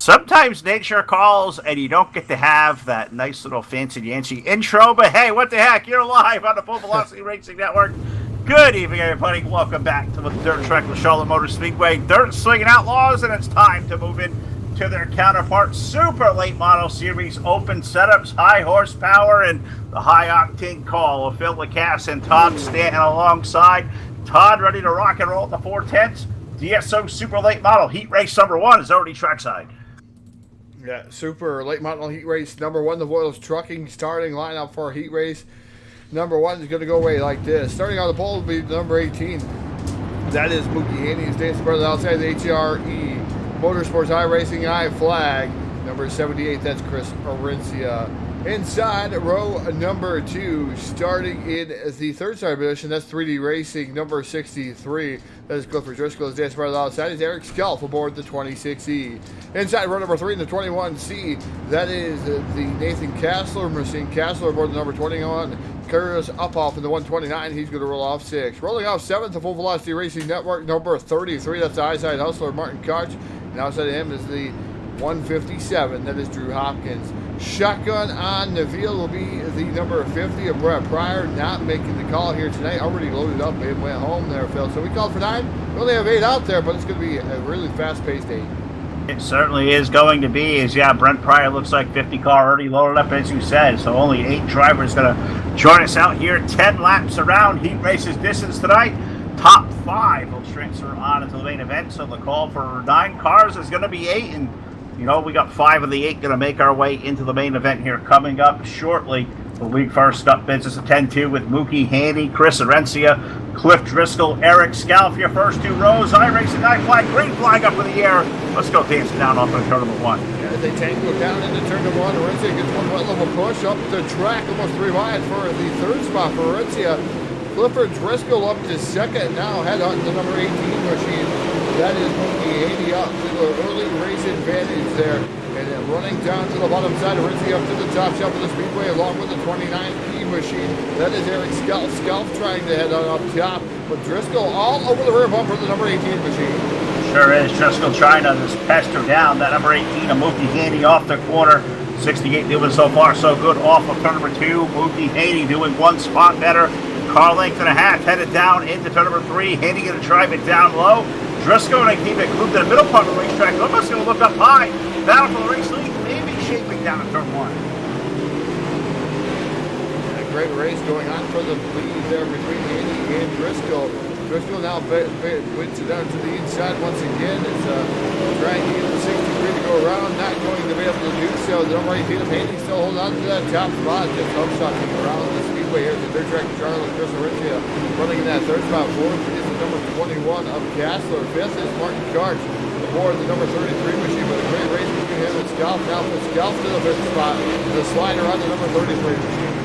Sometimes nature calls and you don't get to have that nice little fancy-dancy intro, but hey, what the heck? You're live on the Full Velocity Racing Network. Good evening, everybody. Welcome back to the Dirt Track with Charlotte Motor Speedway, Dirt Slingin Outlaws, and it's time to move in to their counterpart Super Late Model Series open setups, high horsepower, and the high-octane call of Phil Lacasse and Todd Stanton alongside. Todd ready to rock and roll at the 410s. DSO Super Late Model Heat Race number 1 is already trackside. Yeah, Super Late Model Heat Race number 1, the Voiles Trucking starting lineup for Heat Race number 1 is going to go away like this. Starting on the pole will be number 18. That is Mookie Haney. His dance brother outside the HRE Motorsports iRacing I flag. Number 78, that's Chris Arincia. Inside row number 2, starting in the third side position, that's 3D Racing, number 63. That is Clifford Driscoll. His dance brother outside is Eric Skelf aboard the 26E. Inside row number 3 in the 21C, that is the Nathan Kassler machine. Kassler aboard the number 21. Curtis Uphoff in the 129. He's going to roll off 6. Rolling off 7th, the Full Velocity Racing Network, number 33. That's the Eyeside Hustler, Martin Koch. And outside of him is the 157. That is Drew Hopkins. Shotgun on the field will be the number 50 of Brett Pryor, not making the call here tonight. Already loaded up and went home there, Phil. So we called for 9. We only have 8 out there, but it's going to be a really fast-paced 8. It certainly is going to be. Brent Pryor looks like 50 car already loaded up, as you said. So only 8 drivers going to join us out here. 10 laps around Heat Race's distance tonight. Top 5 will transfer on into the main event. So the call for 9 cars is going to be 8. And we got 5 of the 8 going to make our way into the main event here coming up shortly. The week first up, business of 10-2 with Mookie Haney, Chris Arencia, Cliff Driscoll, Eric Skalf. Your first 2 rows. iRacing I flag, green flag up in the air. Let's go dancing down off of turn number 1. Yeah, they tango down into turn number 1. Arencia gets one wet level push up the track, almost 3 wide for the third spot for Arencia. Clifford Driscoll up to second, now head on the number 18 machine. That is Mookie Haney up to the early race advantage there. And then running down to the bottom side, Arencia up to the top shelf of the speedway along with the 29E machine. That is Eric Skelf. Skelf trying to head on up top, but Driscoll all over the rear bumper of the number 18 machine. Sure is. Driscoll trying to just pester down that number 18 of Mookie Haney off the corner. 68 doing so far so good off of turn number 2. Mookie Haney doing 1 spot better. Car length and a half headed down into turn number 3. Haney going to drive it down low. Driscoll going to keep it grouped in the middle part of the racetrack. Almost going to look up high. Battle for the race lead, maybe shaping down at turn 1. A great race going on for the lead there between Haney and Driscoll. Driscoll now wins it down to the inside once again. It's trying to get the 63 to go around, not going to be able to do so. The number 18 of Haney still holding on to that top spot, just upshotting around the speedway here. The dirt track Charlotte, Chris Arencia running in that third spot. 4th is the number 21 of Kassler. 5th is Martin Koch aboard the number 33 machine with a great race between him and Skalf. Now for Skalf to the 5th spot. The slider on the number 33 machine.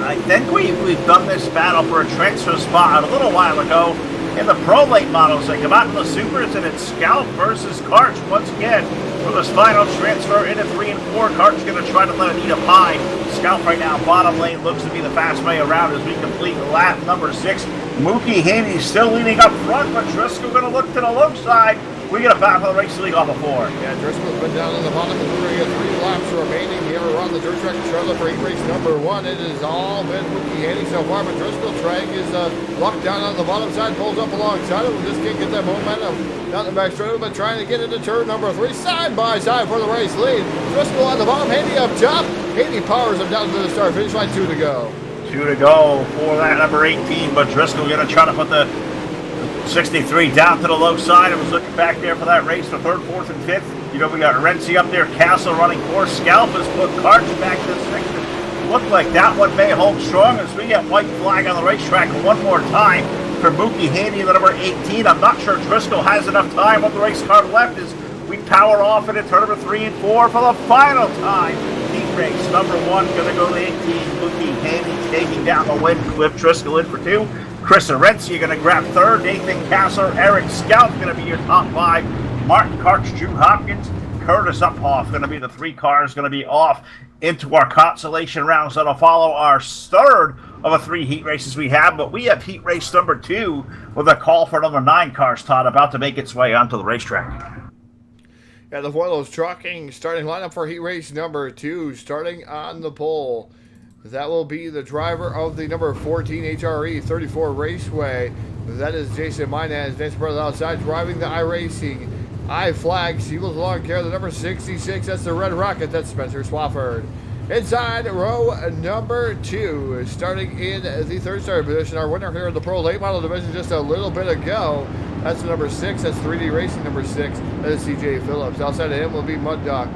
I think we've done this battle for a transfer spot a little while ago in the Pro Late models. They come out in the Supers, and it's Skalf versus Karch once again for this final transfer into 3 and 4. Karch going to try to let it eat up high. Skalf right now, bottom lane, looks to be the fast way around as we complete lap number 6. Mookie Haney still leading up front, but Driscoll going to look to the low side. We get a battle for the race league on the 4. Yeah, Driscoll's been down in the bottom as we're going to get 3 laps remaining here around the dirt track in Charlotte for Heat Race number 1. It has all been Mookie Haney so far, but Driscoll trying his luck down on the bottom side, pulls up alongside him. Just can't get that momentum down the back straight, but trying to get into turn number 3, side by side for the race lead. Driscoll on the bottom, Haney up top. Haney powers him down to the start finish line. 2 to go. 2 to go for that number 18, but Driscoll going to try to put the 63 down to the low side. I was looking back there for that race, the 3rd, 4th, and 5th. We got Arencia up there, Castle running 4. Skalf has put Karch back to 6th. Looked like that one may hold strong as we get white flag on the racetrack one more time for Mookie Haney, the number 18. I'm not sure Driscoll has enough time with the race car left as we power off into turn number 3 and 4 for the final time. Heat race number 1 going to go to 18. Mookie Haney taking down the win. Cliff Driscoll in for 2. Chris Arencia going to grab 3rd. Nathan Kassler, Eric Skalf going to be your top 5. Martin Koch, Drew Hopkins, Curtis Uphoff going to be the 3 cars going to be off into our consolation rounds that'll follow our 3rd of the 3 heat races we have. But we have heat race number 2 with a call for number 9 cars, Todd, about to make its way onto the racetrack. the Voilos Trucking starting lineup for heat race number 2, starting on the pole. That will be the driver of the number 14 HRE 34 Raceway. That is Jason Minaz, next brother outside, driving the iRacing iFlags. He will long care of the number 66. That's the Red Rocket. That's Spencer Swafford. Inside row number 2, starting in the third starter position, our winner here in the Pro Late Model Division just a little bit ago. That's the number 6. That's 3D Racing number 6. That is CJ Phillips. Outside of him will be Mud Dog.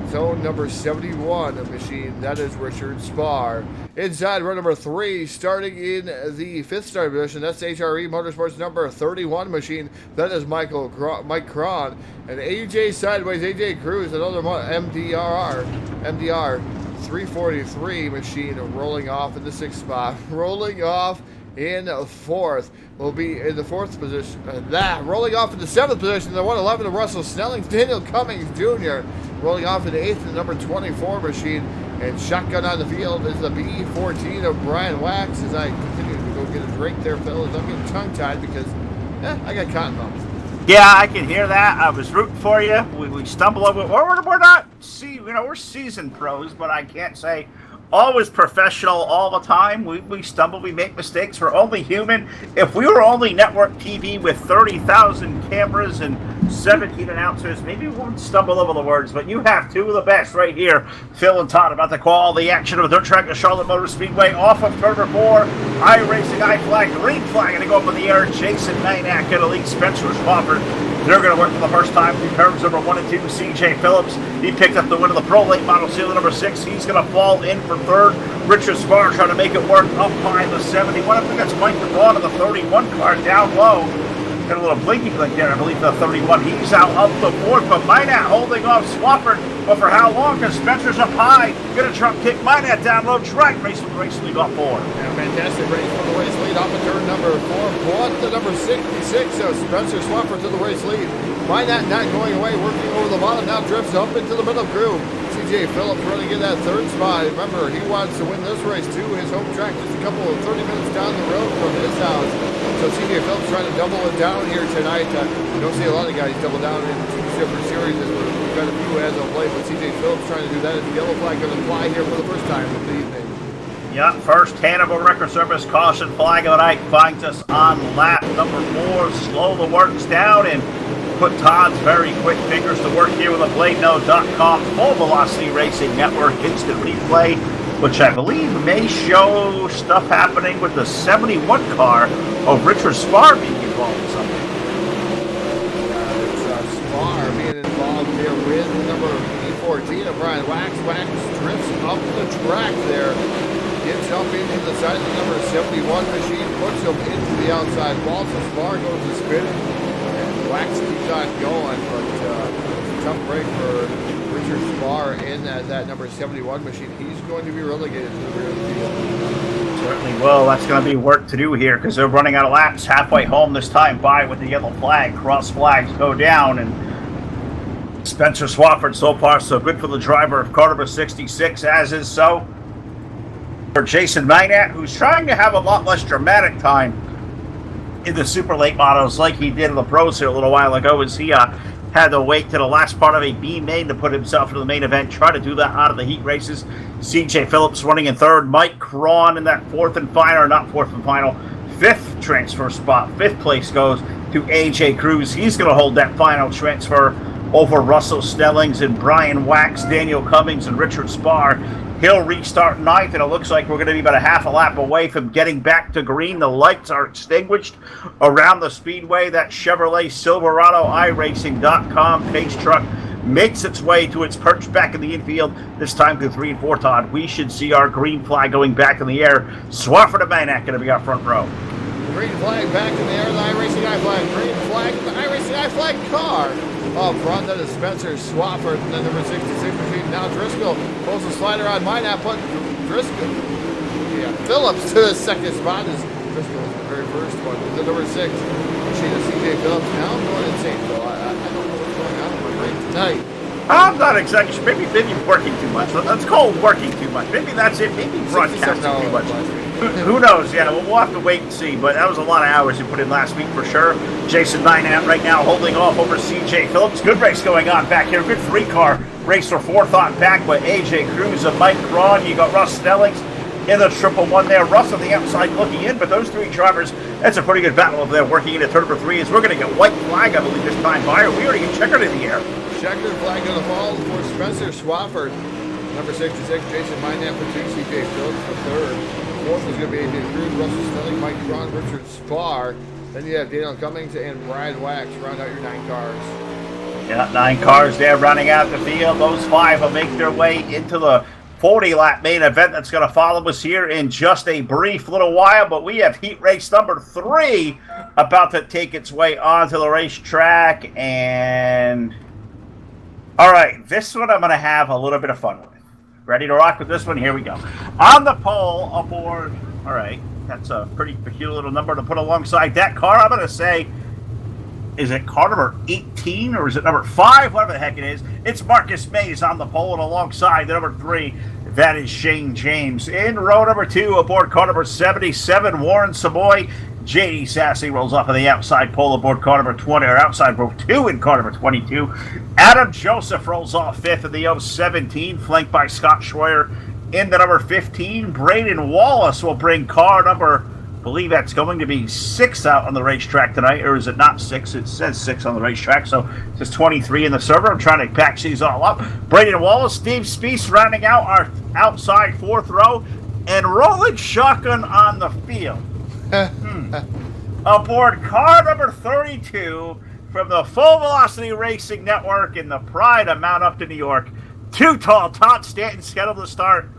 Zone number 71 machine. That is Richard Spar. Inside row number 3, starting in the fifth starter position. That's HRE Motorsports number 31 machine. That is Mike Cron. And AJ sideways, AJ Cruz, another MDR 343 machine rolling off in the 6th spot. Rolling off in 4th will be in the 4th position. Rolling off in the 7th position, the 111 of Russell Snelling. Daniel Cummings Jr. rolling off in the 8th, the number 24 machine. And shotgun on the field is the B14 of Brian Wax. As I continue to go get a drink there, fellas. I'm getting tongue-tied because I got cotton mouth. Yeah, I can hear that. I was rooting for you. We stumble over. We're not, we're seasoned pros, but I can't say always professional all the time. We stumble, we make mistakes. We're only human. If we were only network TV with 30,000 cameras and 17 announcers, maybe we wouldn't stumble over the words, but you have two of the best right here, Phil and Todd, about to call the action of the dirt track at Charlotte Motor Speedway off of turn number 4. iRacing, iFlag, green flag, going to go up in the air. Jason Maniac and Elite Spencer Swafford. They're going to work for the first time through turns number 1 and 2. CJ Phillips, he picked up the win of the Pro Late Model Seal number 6. He's going to fall in for 3rd. Richard Spar trying to make it work up high in the 71. I think that's Mike McGraw in the 31 car down low. Got a little blinky blink there, I believe, the 31. He's out up the 4th, but Minat holding off Swafford. But for how long? Because Spencer's up high. Gonna trump kick Minat down low. Track race with race lead off 4. Yeah, fantastic race for the race lead off of turn number 4. Brought the number 66, so Spencer Swafford to the race lead. Minat not going away, working over the bottom, now drifts up into the middle groove. CJ Phillips running in that 3rd spot. Remember, he wants to win this race too. His home track just a couple of 30 minutes down the road from his house. So CJ Phillips trying to double it down here tonight. You don't see a lot of guys double down in 2 different series. We've got a few as of late, but CJ Phillips trying to do that. And the yellow flag going to fly here for the first time of the evening. Yeah, first Hannibal Record Service caution flag of the night finds us on lap number 4. Slow the works down and put Todd's very quick fingers to work here with a BladeNo.com full velocity racing network instant replay, which I believe may show stuff happening with the 71 car of Richard Spar being involved in something. It's Spar being involved here with the number 14 of Brian Wax. Wax drifts up the track there. Gets up into the side of the number 71 machine, puts him into the outside wall. So Spar goes to spinning, and Wax keeps on going, but tough break for Richard Spar in that number 71 machine. He's going to be relegated to the rear of the field. Certainly will. That's going to be work to do here because they're running out of laps halfway home this time by with the yellow flag. Cross flags go down, and Spencer Swafford so far so good for the driver of car number 66, as is so for Jason Minat, who's trying to have a lot less dramatic time in the super late models like he did in the pros here a little while ago, as he had to wait to the last part of a B main to put himself into the main event, try to do that out of the heat races. CJ Phillips running in 3rd, Mike Cron in that 4th and final, or not 4th and final, 5th transfer spot. 5th place goes to AJ Cruz. He's going to hold that final transfer over Russell Snellings and Brian Wax, Daniel Cummings, and Richard Spar. He'll restart 9th, and it looks like we're going to be about a half a lap away from getting back to green. The lights are extinguished around the speedway. That Chevrolet Silverado iRacing.com pace truck makes its way to its perch back in the infield, this time through 3 and 4, Todd. We should see our green flag going back in the air. Swafford and Maniac going to be our front row. Green flag back in the air, the iRacing iFlag. Green flag, the iRacing iFlag car. Up front, that is Spencer Swafford, and then number 66 machine. Now Driscoll pulls the slider on Minat, put Phillips to the 2nd spot. As Driscoll was the very first one. The number 6 machine of CJ Phillips. Now I'm going insane, Phil. I don't know what's going on in my brain tonight. I'm not exactly sure. Maybe working too much. Let's call it working too much. Maybe that's it. Maybe broadcasting too much. Who knows? Yeah, we'll have to wait and see. But that was a lot of hours you put in last week for sure. Jason Nynat right now holding off over CJ Phillips. Good race going on back here. Good 3-car race for fourth on back by AJ Cruz and Mike Cron. You got Russ Stellings in the 111 there. Russ on the outside looking in, but those three drivers, that's a pretty good battle over there working in at turn number 3 as we're going to get white flag, I believe, this time by. We already get checkered in the air. Checkered flag on the ball for Spencer Swafford. Number 66, Jason Mynap for 2, CJ Phillips for 3rd. Fourth is going to be AJ Cruz, Russell Stelling, Mike Cron, Richard Spar. Then you have Daniel Cummings and Brian Wax round out your 9 cars. Yeah, 9 cars there running out the field. Those 5 will make their way into the 40-lap main event that's going to follow us here in just a brief little while. But we have heat race number 3 about to take its way onto the racetrack. And all right, this one I'm going to have a little bit of fun with. Ready to rock with this one? Here we go. On the pole aboard. All right, that's a pretty peculiar little number to put alongside that car. I'm going to say, is it car number 18 or is it number 5? Whatever the heck it is. It's Marcus Mays on the pole, and alongside the number 3, that is Shane James. In row number 2, aboard car number 77, Warren Savoy. JD Sassy rolls off of the outside pole aboard car number 20, or outside row 2 in car number 22. Adam Joseph rolls off 5th in the 017, flanked by Scott Schroyer in the number 15. Braden Wallace will bring car number, I believe that's going to be 6 out on the racetrack tonight, or is it not 6? It says 6 on the racetrack, so it says 23 in the server. I'm trying to patch these all up. Braden Wallace, Steve Speece rounding out our outside 4th row, and rolling shotgun on the field. Aboard car number 32 from the Full Velocity Racing Network in the pride of Mount Upton, New York. Too Tall, Todd Stanton scheduled to start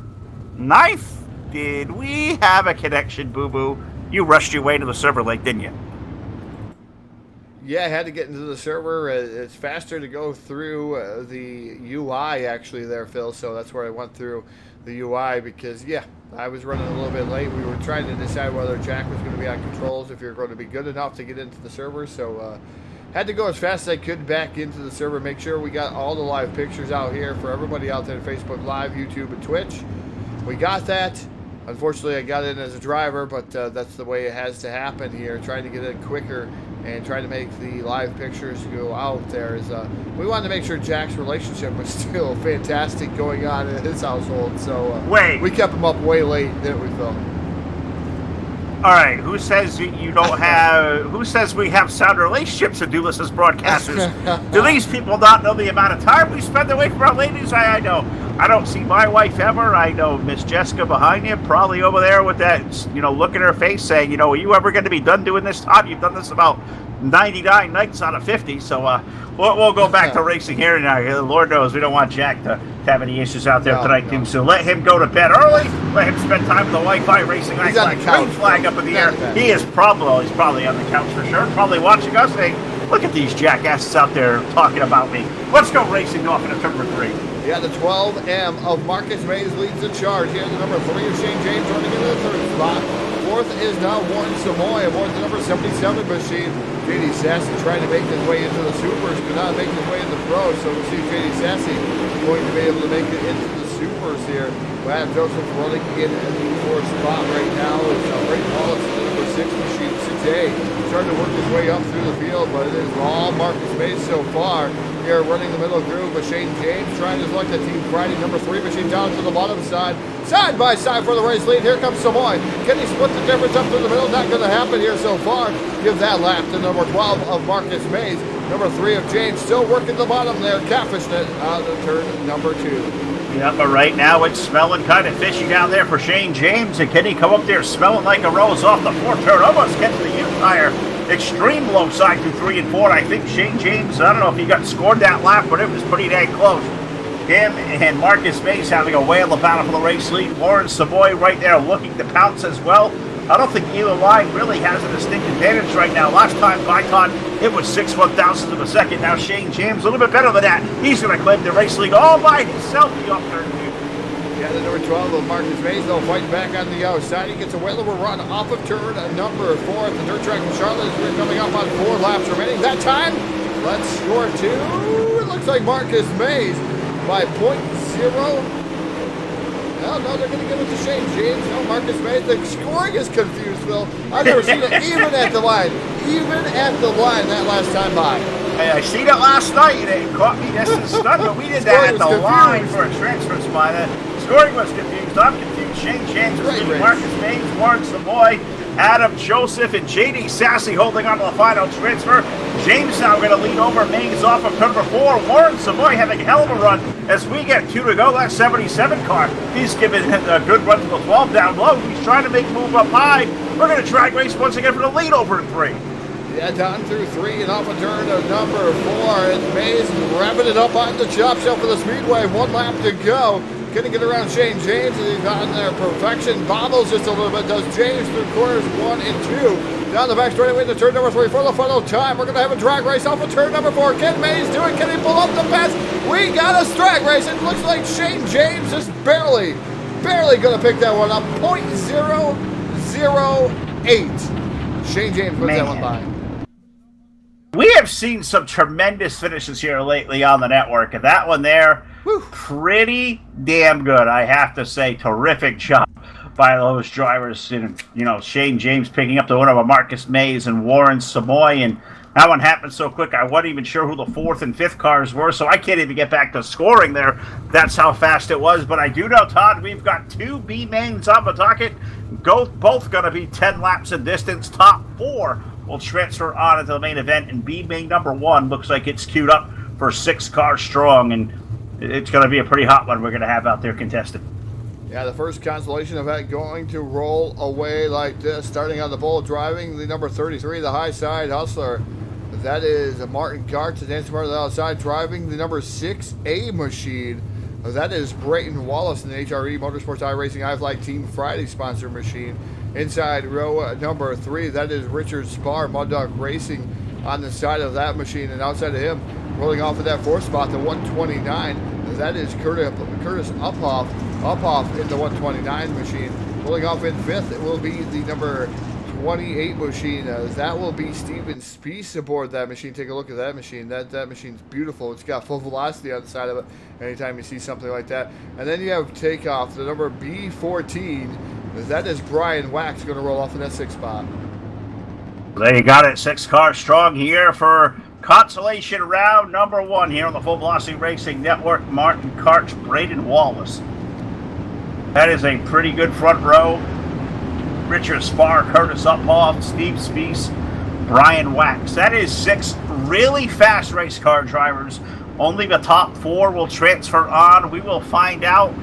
9th. Did we have a connection, boo-boo? You rushed your way to the server late, didn't you? Yeah, I had to get into the server. It's faster to go through the UI actually there, Phil. So that's where I went through the UI because, yeah, I was running a little bit late. We were trying to decide whether Jack was going to be on controls, if you're going to be good enough to get into the server. So had to go as fast as I could back into the server, make sure we got all the live pictures out here for everybody out there on Facebook Live, YouTube, and Twitch. We got that. Unfortunately, I got in as a driver, but that's the way it has to happen here. Trying to get in quicker and trying to make the live pictures go out there. We wanted to make sure Jack's relationship was still fantastic going on in his household. So we kept him up way late, didn't we, Phil? All right, who says you don't have? Who says we have sound relationships and do this as broadcasters? Do these people not know the amount of time we spend away from our ladies? I know. I don't see my wife ever. I know Miss Jessica behind you, probably over there with that, look in her face saying, are you ever going to be done doing this, Todd? You've done this about 99 nights out of 50, so we'll go back to racing here now. Lord knows we don't want Jack to have any issues out there tonight, too. So let him go to bed early. Let him spend time with the Wi-Fi racing. He's on the couch, green flag up in the air. He is probably on the couch for sure. Probably watching us saying, look at these jackasses out there talking about me. Let's go racing off into turn number 3. Yeah, the 12M of Marcus Mays leads the charge. He has the number 3 of Shane James running into the 3rd spot. 4th is now Warren Samoy aboard the number 77 machine. JD Sassy trying to make his way into the Supers, could not make his way into the Pros, so we'll see JD Sassy going to be able to make it into the Supers here. Adam Joseph running in at the 4th spot right now. It's Ray Wallace in the number 6 machine, 6A. Starting to work his way up through the field, but it is all Marcus Mays so far. Here running the middle groove, but Shane James trying to select the Team Friday number 3 machine down to the bottom side. Side by side for the race lead. Here comes Samoy. Can he split the difference up through the middle? Not going to happen here so far. Give that lap to number 12 of Marcus Mays. Number 3 of James still working the bottom there. Catfish net out of turn number 2. Yeah, but right now it's smelling kind of fishy down there for Shane James. And can he come up there smelling like a rose off the 4th turn? Almost gets the U-tire. Extreme low side through 3 and 4. I think Shane James, I don't know if he got scored that lap, but it was pretty dang close. Him and Marcus Mays having a whale of battle for the race lead. Warren Savoy right there looking to pounce as well. I don't think either line really has a distinct advantage right now. Last time by Todd, it was 6/1000 of a second. Now Shane James a little bit better than that. He's going to claim the race lead all by himself. The up turn 2. Yeah, the number 12 of Marcus Mays, though, fighting back on the outside. He gets a whale of a run off of turn number 4 at the dirt track in Charlotte. We're coming up on 4 laps remaining. That time, let's score 2. It looks like Marcus Mays by .0. No, they're going to give it to Shane James. No, Marcus Mays. The scoring is confused, Phil. I've never seen it even at the line. Even at the line that last time by. Hey, I seen it last night, and it caught me just in stun, but we did that at the line for a transfer spot. Scoring was confused. I'm confused. Shane James was leading Marcus Mays, Warren Savoy, Adam Joseph, and J.D. Sassy holding on to the final transfer. James now going to lead over Mays off of turn number 4. Warren Savoy having a hell of a run as we get 2 to go. That 77 car, he's giving a good run to the 12 down low. He's trying to make a move up high. We're going to drag race once again for the lead over in 3. Yeah, down through 3 and off a turn to number 4. And Mays wrapping it up on the chop shop for the Speedway. 1 lap to go. Going to get around Shane James, and he's on there perfection. Bobbles just a little bit. Does James through corners 1 and 2. Down the back straightaway to turn number 3 for the final time. We're going to have a drag race off of turn number 4. Can Mays do it? Can he pull up the pass? We got a drag race. It looks like Shane James is barely going to pick that one up. 0.008. Shane James puts that one by. We have seen some tremendous finishes here lately on the network, and that one there, pretty damn good, I have to say. Terrific job by those drivers. And, Shane James picking up the one of Marcus Mays and Warren Savoy, and that one happened so quick I wasn't even sure who the 4th and 5th cars were, so I can't even get back to scoring there. That's how fast it was. But I do know, Todd, we've got 2 B mains on the docket. Both going to be 10 laps in distance. Top 4 will transfer on into the main event, and B main number 1 looks like it's queued up for 6 cars strong, and it's going to be a pretty hot one we're going to have out there contested. Yeah, the first consolation event going to roll away like this. Starting on the pole, driving the number 33, the high side hustler. That is Martin Karts, the dancer part of the outside, driving the number 6A machine. That is Brayton Wallace in the HRE Motorsports iRacing iFlag Team Friday sponsor machine. Inside row number 3, that is Richard Spar, Mud Dog Racing on the side of that machine. And outside of him, rolling off of that 4th spot, the 129, that is Curtis Uphoff in the 129 machine. Rolling off in 5th, it will be the number 28 machine. That will be Steven Spiess aboard that machine. Take a look at that machine. That machine's beautiful. It's got full velocity on the side of it anytime you see something like that. And then you have Takeoff, the number B14. That is Brian Wax going to roll off in that 6th spot. There you got it. 6 cars strong here for consolation round number 1 here on the Full Velocity Racing Network. Martin Karts, Brayden Wallace. That is a pretty good front row. Richard Spar, Curtis Uphoff, Steve Spiess, Brian Wax. That is 6 really fast race car drivers. Only the top 4 will transfer on. We will find out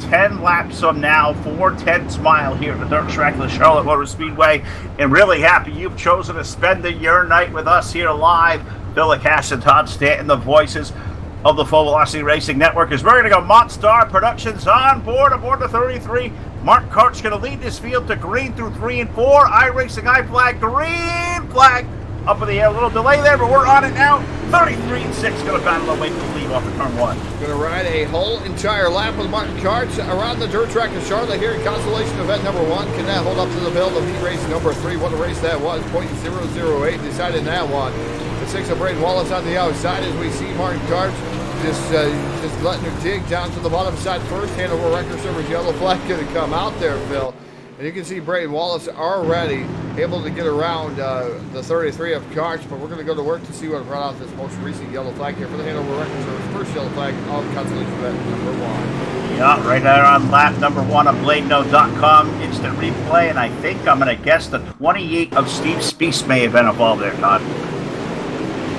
10 laps from now, 4/10 mile here at the dirt track of the Charlotte Motor Speedway. And really happy you've chosen to spend your night with us here live. Bill Cass and Todd Stanton, the voices of the Full Velocity Racing Network, as we're going to go Montstar Productions on board aboard the 33. Mark Kart's going to lead this field to green through 3 and 4. iRacing iFlag, green flag up in the air. A little delay there, but we're on it now. 33 and 6 going to battle away for the lead off of turn 1. Going to ride a whole entire lap with Martin Karts around the dirt track of Charlotte here in consolation event number 1. Can that hold up to the bill of heat race number 3? What a race that was. 0.008 decided that one. The 6 of Brayden Wallace on the outside as we see Martin Karts just letting her dig down to the bottom side first. Hanover Record Server's yellow flag going to come out there, Phil. And you can see Brayden Wallace already able to get around the 33 of Karts, but we're going to go to work to see what brought out this most recent yellow flag here for the Hanover Record Server's first yellow flag of consolation event number 1. Yeah, right there on lap number 1 of BladeNote.com, instant replay, and I think I'm going to guess the 28 of Steve Spiess may have been involved there, Todd.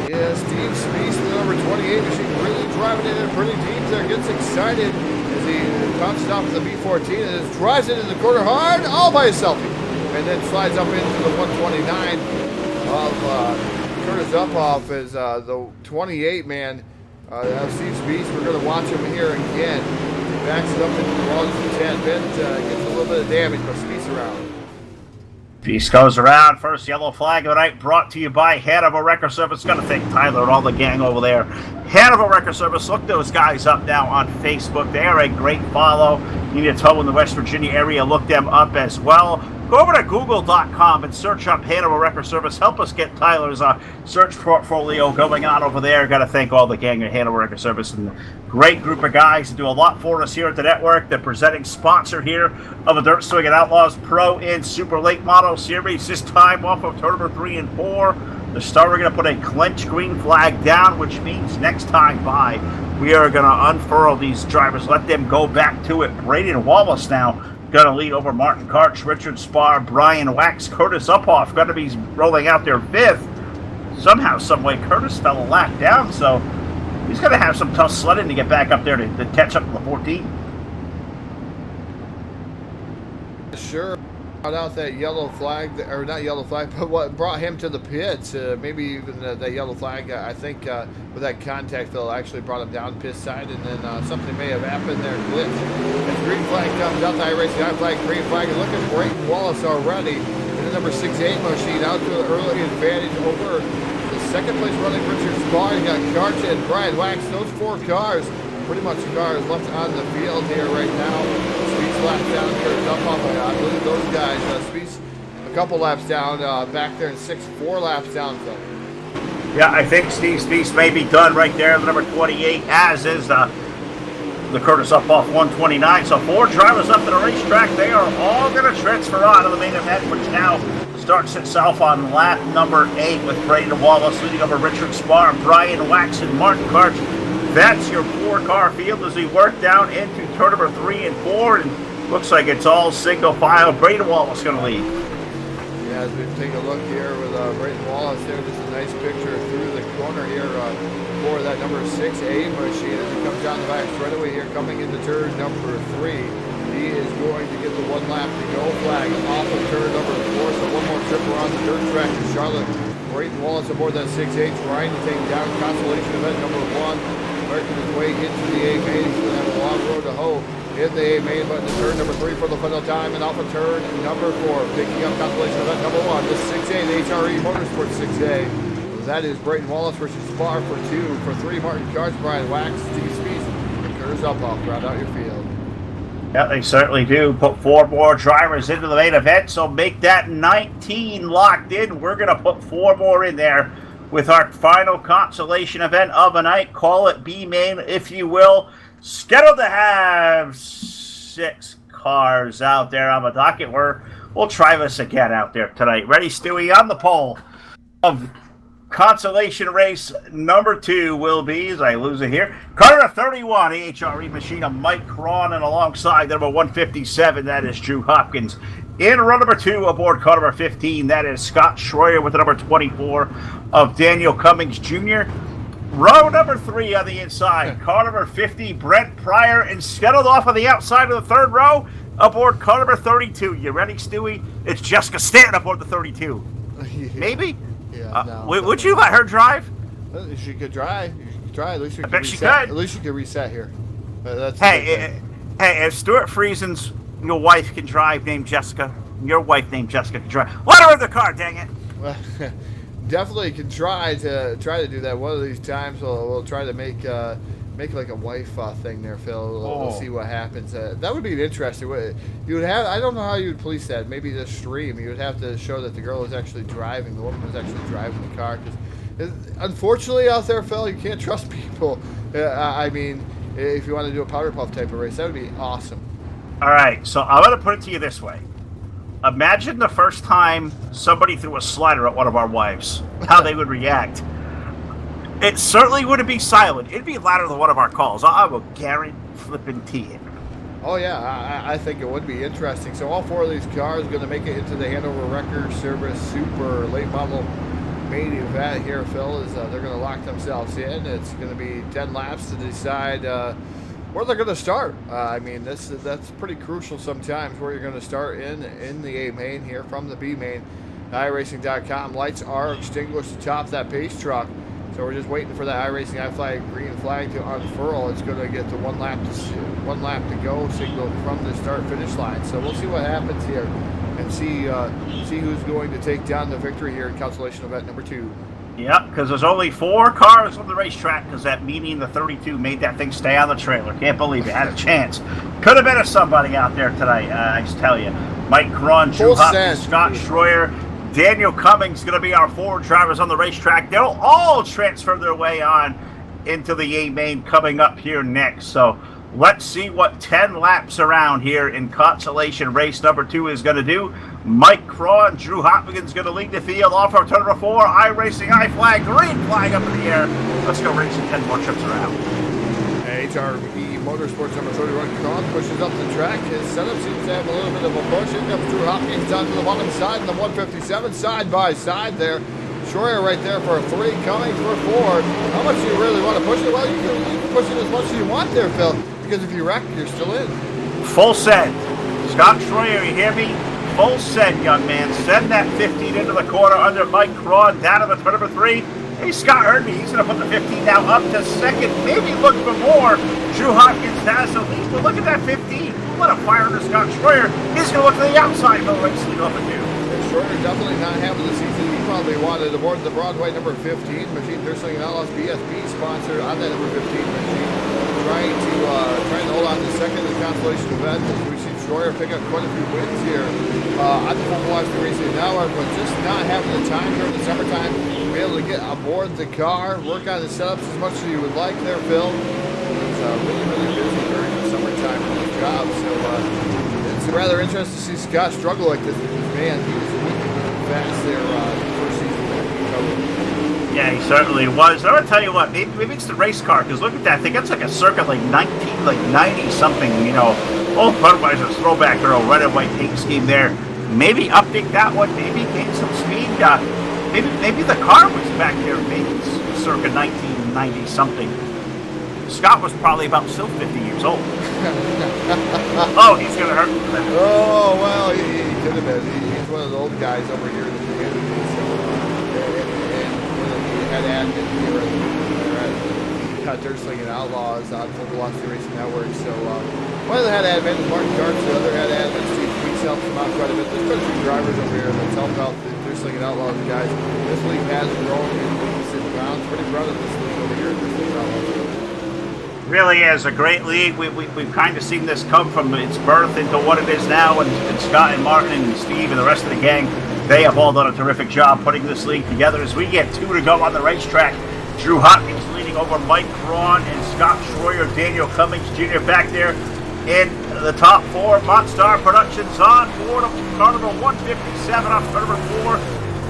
Yeah, Steve Spiess, the number 28 machine, really driving it in pretty deep there. Gets excited as he bounces off the B14 and just drives it in the corner hard, all by himself. And then slides up into the 129 of Curtis Uphoff as the 28 man of Steve Spiess. We're going to watch him here again. He backs it up into the wall just a tad bit, gets a little bit of damage, but Spiess around. Spiess goes around. First yellow flag of the night brought to you by Hanover Record Service. Got to thank Tyler and all the gang over there. Hanover Record Service. Look those guys up now on Facebook. They are a great follow. You need a tow in the West Virginia area. Look them up as well. go over to google.com and search up Hanover Record Service. Help us get Tyler's search portfolio going on over there. Got to thank all the gang at Hanover Record Service and the great group of guys who do a lot for us here at the network. The presenting sponsor here of the Dirt Swingin' Outlaws Pro and Super Late Model Series. This time off of turn number 3 and 4. The start, we're going to put a clenched green flag down, which means next time by, we are going to unfurl these drivers, let them go back to it. Braden Wallace now going to lead over Martin Karch, Richard Spar, Brian Wax, Curtis Uphoff going to be rolling out their 5th. Somehow, some way, Curtis fell a lap down, so he's going to have some tough sledding to get back up there to catch up to the 14. Sure. Out that yellow flag, or not yellow flag, but what brought him to the pits, maybe even that yellow flag, I think with that contact, Phil actually brought him down pit side, and then something may have happened there, glitch. As green flag comes out, the iRacing I flag, green flag, and look at Brayton Wallace already in the number 6-8 machine out to an early advantage over the second place running Richard Spar. You got Karch and Brian Wax, those 4 cars, pretty much the cars left on the field here right now. Speed's laps down here, dump off. I believe those guys, Speed's a couple laps down, back there in 4 laps down, Phil. Yeah, I think Steve Speece may be done right there, the number 28, as is the Curtis Uphoff 129. So 4 drivers up to the racetrack. They are all going to transfer on to the main event, which now starts itself on lap number 8 with Braden Wallace leading over Richard Spar, Brian Wax, and Martin Karch. That's your 4-car field as we work down into turn number 3 and 4, and looks like it's all single file. Braden Wallace going to lead. Yeah, as we take a look here with Braden Wallace there, just a nice picture through the corner here for that number 6A machine as it comes down the back straightaway here, coming into turn number 3. He is going to get the 1 lap to go flag off of turn number 4, so one more trip around the dirt track in Charlotte. Braden Wallace aboard that 6H, trying to take down consolation event number 1. Working his way into the A main. He's going to have a long road to hoe in the A main, but in turn number 3 for the final time, and off of turn number 4, picking up consolation event number 1. This 6A, the HRE Motorsports 6A. That is Braden Wallace versus Spar for 2. For 3, Martin Karch, Brian Wax, Steve Speece, and Curtis Uphoff. Round out your field. Yeah, they certainly do. Put 4 more drivers into the main event, so make that 19 locked in. We're going to put 4 more in there with our final consolation event of the night. Call it B-Main, if you will. Scheduled to have 6 cars out there on the docket. We'll try this again out there tonight. Ready, Stewie? On the pole of consolation race number 2 will be, as I lose it here, car number 31, AHRE machine of Mike Cron, and alongside number 157, that is Drew Hopkins. In row number 2, aboard car number 15, that is Scott Schroyer with the number 24 of Daniel Cummings Jr. Row number 3 on the inside, car number 50, Brent Pryor, and scuttled off on the outside of the 3rd row, aboard car number 32. You ready, Stewie? It's Jessica Stanton aboard the 32. Maybe? Yeah, no. Would you let her drive? She could try. You could try. At least you I could bet reset. she could. At least you could reset here. Hey, if Stuart Friesen's your wife can drive named Jessica, your wife named Jessica can drive, let her in the car, dang it. Well, definitely can try to do that one of these times. We'll try to make like a wife thing there, Phil. We'll see what happens. That would be an interesting way. You would have. I don't know how you would police that. Maybe the stream. You would have to show that the girl was actually driving. The woman was actually driving the car. Because unfortunately, out there, Phil, you can't trust people. I mean, if you want to do a powder puff type of race, that would be awesome. All right, so I'm going to put it to you this way. Imagine the first time somebody threw a slider at one of our wives, how they would react. It certainly wouldn't be silent. It'd be louder than one of our calls. I will guarantee it. Oh, yeah, I think it would be interesting. So all 4 of these cars are going to make it into the Hanover Record Service Super Late Model main event here, Phil, is they're going to lock themselves in. It's going to be 10 laps to decide where they're going to start. I mean, that's pretty crucial sometimes where you're going to start in the A main here from the B main. iRacing.com. Lights are extinguished atop that pace truck. So we're just waiting for that iRacing I-Flag green flag to unfurl. It's going to get the one lap to go signal from the start-finish line. So we'll see what happens here and see who's going to take down the victory here in consolation event number 2. Yep, because there's only 4 cars on the racetrack because that meeting, the 32, made that thing stay on the trailer. Can't believe it. Had a chance. Could have been somebody out there tonight, I just tell you. Mike Cron, Drew Full Hopkins, send. Scott Schroyer, Daniel Cummings going to be our 4 drivers on the racetrack. They'll all transfer their way on into the A main coming up here next. So let's see what 10 laps around here in consolation race number 2 is going to do. Mike Cron, Drew Hopkins going to lead the field off of turn number 4. iRacing, I-flag, green flag up in the air. Let's go racing 10 more trips around. HRE Motorsports number 31, Cron pushes up the track. His setup seems to have a little bit of a push. Here comes Drew Hopkins down to the bottom side in the 157, side by side there. Schroyer right there for a 3, Cummings for 4. How much do you really want to push it? Well, you can push it as much as you want there, Phil, because if you wreck, you're still in. Full send. Scott Schroyer, you hear me? Full send, young man. Send that 15 into the corner under Mike Cron, down to the turn number 3. Hey, Scott heard me. He's going to put the 15 now up to second. Maybe look for more. Drew Hopkins has the lead, but look at that 15. What a fire under Scott Schroyer. He's going to look to the outside for the race lead off of 2. Schroyer definitely not having the season he probably wanted aboard the Broadway number 15 machine. They're Slingin Outlaws BSB sponsor on that number 15 machine. Trying to hold on to second in the consolation event. We see Schroyer pick up quite a few wins here on the Full Velocity Racing Network, but just not having the time during the summertime to be able to get aboard the car, work on the setups as much as you would like there, Phil. It's really, really busy during the summertime on the job, so it's rather interesting to see Scott struggle like this because, man, he was really fast there the first season that he covered. Yeah, he certainly was. I'm going to tell you what, maybe it's the race car, because look at that. I think it's like a circuit like 90 something, you know. Old Budweiser's throwback girl, red and white paint scheme there. Maybe update that one, maybe gain some speed. Maybe the car was back there, maybe circa 1990 something. Scott was probably about still 50 years old. Oh, he's going to hurt me for that. Oh, well, he could have been. He's one of the old guys over here in the community. So, and he had admin here at Dirt Slingin Outlaws on Full Velocity Racing Network. So, one of the head admins is Martin Gartz, the other head admin, Steve Weeks, helps him out quite a bit. There's quite a few drivers over here that's helped out the Dirt Slingin Outlaws guys. This league has grown in leagues and rounds. Pretty proud of this league over here at Dirt Slingin Outlaws. Really is a great league. We've kind of seen this come from its birth into what it is now, and Scott and Martin and Steve and the rest of the gang, they have all done a terrific job putting this league together. As we get 2 to go on the racetrack, Drew Hopkins leading over Mike Cron and Scott Schroyer, Daniel Cummings Jr. back there in the top 4. Monstar Productions on board of car number 157 off car number 4.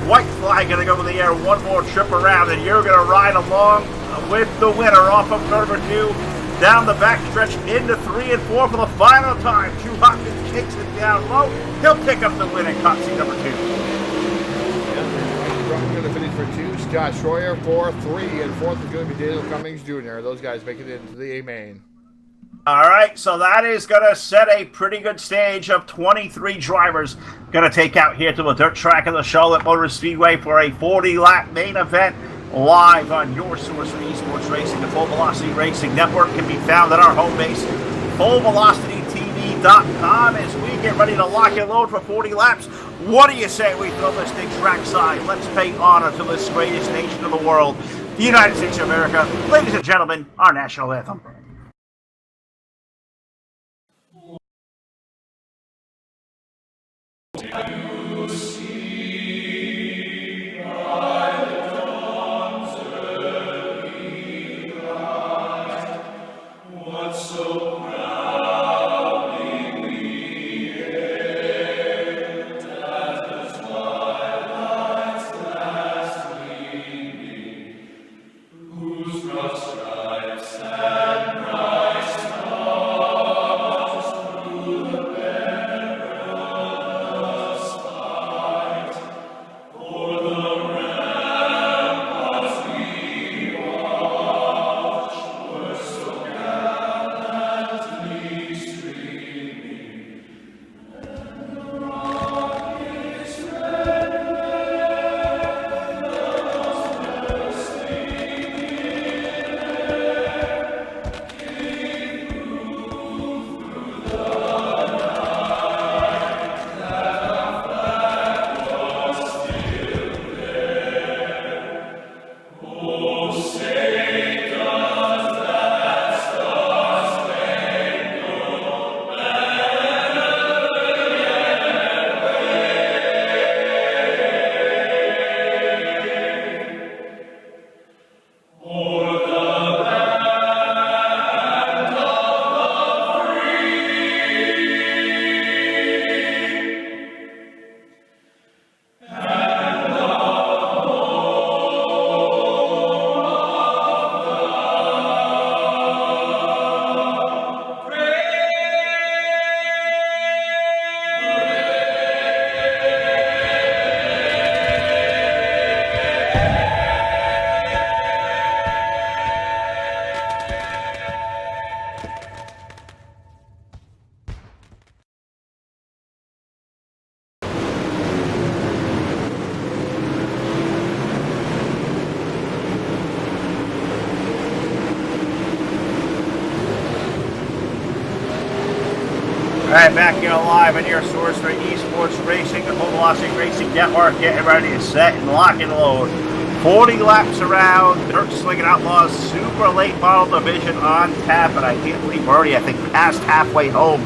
White flag going to go in the air one more trip around, and you're going to ride along with the winner off of car number 2. Down the back stretch into 3 and 4 for the final time. Drew Hopkins kicks it down low. He'll pick up the win in hot seat number 2. Going to finish for 2. Scott Schroyer 4, 3, and 4th is going to be Daniel Cummings Jr. Those guys make it into the A main. All right, so that is going to set a pretty good stage of 23 drivers going to take out here to the dirt track of the Charlotte Motor Speedway for a 40-lap main event live on your source for esports racing. The Full Velocity Racing Network can be found at our home base, fullvelocitytv.com, as we get ready to lock and load for 40 laps. What do you say we throw this thing trackside? Let's pay honor to this greatest nation in the world, the United States of America. Ladies and gentlemen, our national anthem. All right, back here live at your source for esports racing, the Full Velocity Racing Network. Getting ready to set and lock and load. 40 laps around. Dirt Slingin Outlaws Super Late Model Division on tap, and I can't believe we're already, I think, past halfway home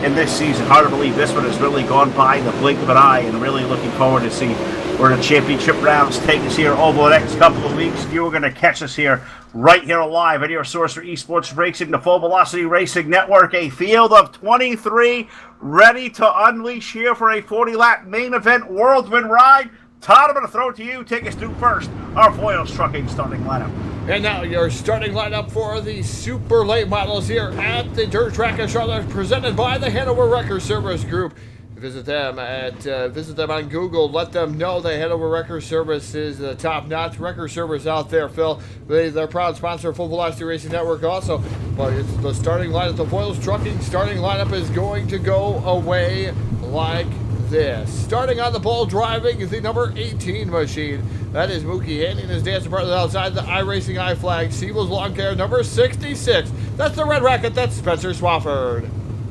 in this season. Hard to believe this one has really gone by in the blink of an eye, and really looking forward to see where the championship rounds take us here over the next couple of weeks. You are going to catch us here, right here live at your source for esports racing, the Full Velocity Racing Network. A field of 23 ready to unleash here for a 40-lap main event whirlwind ride. Todd, I'm going to throw it to you. Take us through first our Foils Trucking starting lineup. And now your starting lineup for the super late models here at the Dirt Track in Charlotte, presented by the Hanover Wrecker Service Group. Visit them on Google. Let them know that Hanover Wrecker Service is the top-notch wrecker service out there, Phil. They're a proud sponsor of Full Velocity Racing Network also. But it's the starting lineup. The Foils Trucking starting lineup is going to go away like this. Starting on the pole, driving is the number 18 machine. That is Mookie Haney and his dancing partner outside the iRacing I-Flag. Siebel's Lawn Care, number 66. That's the Red Racket. That's Spencer Swafford.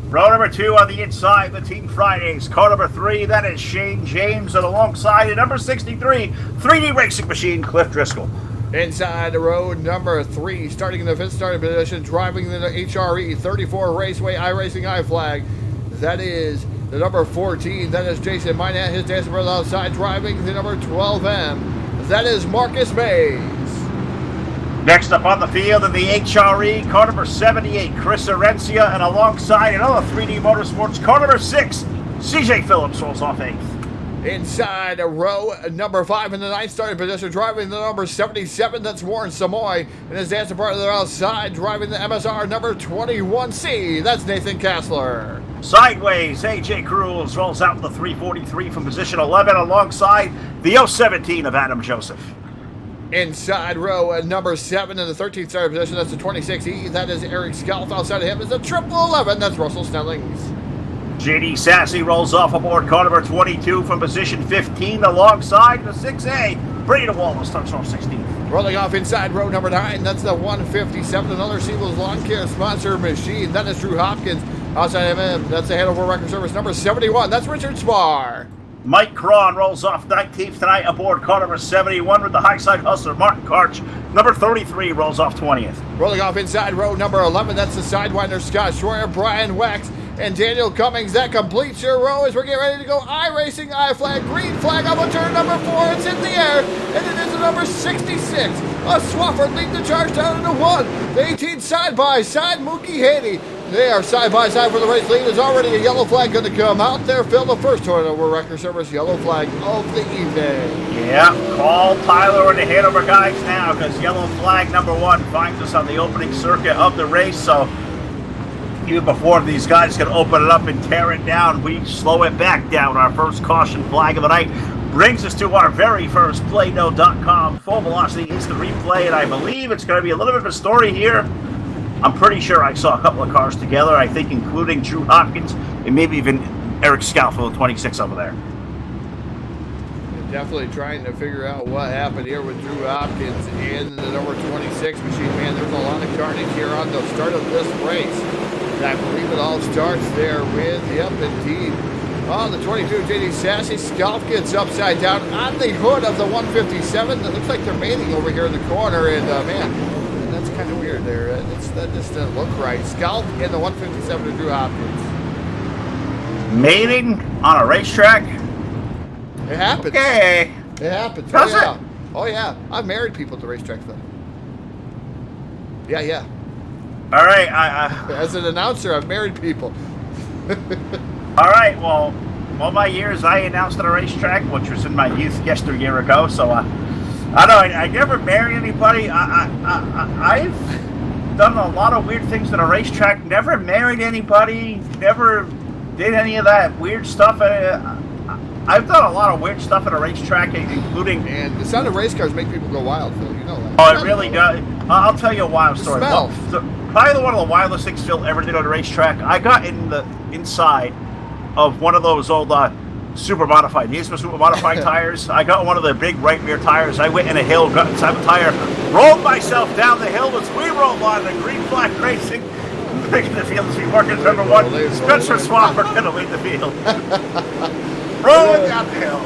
Row number 2 on the inside, the Team Fridays. Car number 3, that is Shane James. And alongside it, number 63, 3D Racing Machine, Cliff Driscoll. Inside the road, number 3, starting in the 5th starting position, driving the HRE 34 Raceway iRacing I-Flag. That is the number 14. That is Jason Minat, his dancing brother outside, driving the number 12M. That is Marcus Mays. Next up on the field in the HRE, car number 78, Chris Arencia, and alongside another 3D Motorsports, car number 6, CJ Phillips rolls off 8th. Inside row number 5 in the 9th starting position, driving the number 77, that's Warren Samoy, and his dancing partner outside, driving the MSR number 21C, that's Nathan Kassler. Sideways, AJ Cruz rolls out the 343 from position 11 alongside the 017 of Adam Joseph. Inside row number 7 in the 13th starting position, that's the 26E, that is Eric Scalf. Outside of him is the 1111, that's Russell Snellings. JD Sassy rolls off aboard car number 22 from position 15 alongside the 6A. Brady Wallace starts off 16th. Rolling off inside row number 9, that's the 157, another Siebel's Lawn Care sponsor machine, that is Drew Hopkins. Outside of him, that's the Hanover Wrecker Service number 71, that's Richard Spar. Mike Cron rolls off 19th tonight aboard car number 71 with the high side hustler Martin Karch. Number 33 rolls off 20th. Rolling off inside row number 11, that's the Sidewinder Scott Schroyer, Brian Wax, and Daniel Cummings. That completes your row as we're getting ready to go iRacing I-Flag, green flag up on turn number 4. It's in the air, and it is the number 66. Swafford leading the charge down into 1. The 18 side by side, Mookie Haney. They are side by side for the race lead. There's already a yellow flag going to come out there. Fill the first Hanover Wrecker Service yellow flag of the evening. Yeah, call Tyler and the Hanover guys now, because yellow flag number 1 finds us on the opening circuit of the race. So even before these guys can open it up and tear it down, we slow it back down. Our first caution flag of the night brings us to our very first Playno.com Full Velocity Instant Replay, and I believe it's going to be a little bit of a story here. I'm pretty sure I saw a couple of cars together, I think including Drew Hopkins and maybe even Eric Scalfo, 26 over there. Definitely trying to figure out what happened here with Drew Hopkins and the number 26 machine. Man, there's a lot of carnage here on the start of this race. And I believe it all starts there with, yep, indeed. On the 22, JD Sassy, Scalf gets upside down on the hood of the 157. It looks like they're mating over here in the corner, and man, that's kind of weird there. That just doesn't look right. Scalp in the 157 to Drew Hopkins. Mating on a racetrack? It happens. Okay. It happens. Does oh, yeah. it? Oh, yeah. I've married people at the racetrack, though. Yeah. All right. As an announcer, I've married people. All right. Well, all my years I announced at a racetrack, which was in my youth yesteryear ago. So, I don't know. I never married anybody. I've done a lot of weird things at a racetrack. Never married anybody. Never did any of that weird stuff. I've done a lot of weird stuff at a racetrack, including... And the sound of race cars make people go wild, Phil. You know that. Oh, it really does. I'll tell you a wild story. Smell. Probably one of the wildest things Phil ever did on a racetrack. I got in the inside of one of those old super modified, super modified tires. I got one of the big right rear tires. I went in a hill, got inside the tire, rolled myself down the hill as we rolled on the green flag racing. Making the field as we work into number 1. Spencer Swafford going to lead the field. Rolling down the hill.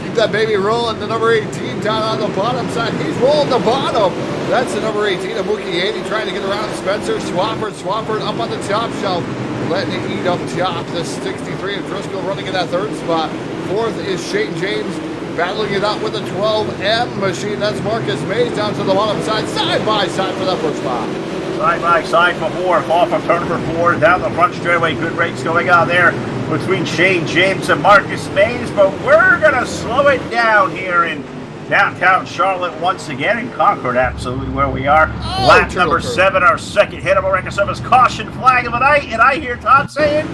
Keep that baby rolling. The number 18 down on the bottom side. He's rolling the bottom. That's the number 18 of Mookie Haney trying to get around Spencer Swafford. Swafford up on the top shelf. Letting it eat up top. The 63 of Driscoll running in that third spot. Fourth is Shane James battling it out with the 12M machine. That's Marcus Mays down to the bottom side by side for that first spot. Side by side for fourth, off of turn number 4, down the front straightaway. Good race going on there between Shane James and Marcus Mays, but we're going to slow it down here in downtown Charlotte once again, in Concord, absolutely where we are. Lap number 7, our second hit of a record service caution flag of the night, and I hear Todd saying,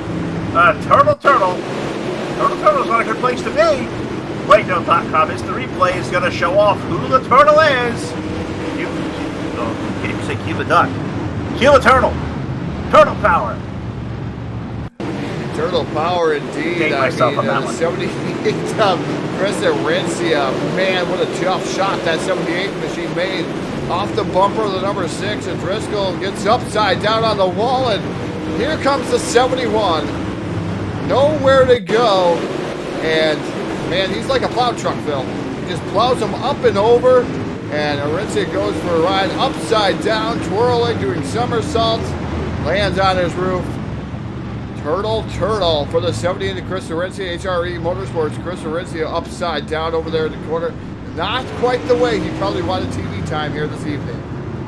Turtle is not a good place to be. Wait, no, .com, the replay is going to show off who the turtle is. Can't even say Cuba Duck. Cuba Turtle. Turtle power. Turtle power indeed. Take myself on that one. 78 Chris Arencia. Man, what a tough shot that 78 machine made. Off the bumper of the number 6, and Driscoll gets upside down on the wall, and here comes the 71. Nowhere to go. And, man, he's like a plow truck, Phil. He just plows him up and over. And Arencia goes for a ride upside down, twirling, doing somersaults, lands on his roof. Turtle for the 78 of Chris Arencia, HRE Motorsports. Chris Arencia upside down over there in the corner. Not quite the way he probably wanted TV time here this evening.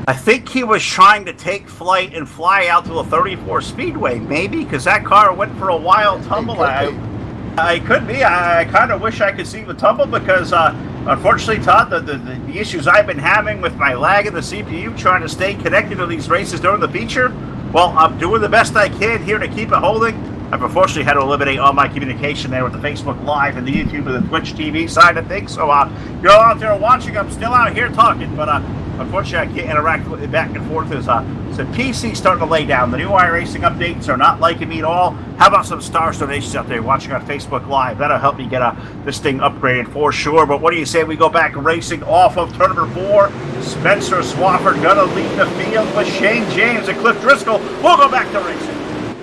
I think he was trying to take flight and fly out to a 34 Speedway, maybe, because that car went for a wild tumble. I could be. I kind of wish I could see the tumble because, unfortunately, Todd, the issues I've been having with my lag in the CPU trying to stay connected to these races during the feature, well, I'm doing the best I can here to keep it holding. I've unfortunately had to eliminate all my communication there with the Facebook Live and the YouTube and the Twitch TV side of things. So, you're all out there watching. I'm still out here talking, but unfortunately, I can't interact with it back and forth as so PC starting to lay down. The new iRacing updates are not liking me at all. How about some stars donations out there watching on Facebook Live? That'll help me get this thing upgraded for sure. But what do you say we go back racing off of turn number 4? Spencer Swafford gonna lead the field with Shane James and Cliff Driscoll. We'll go back to racing.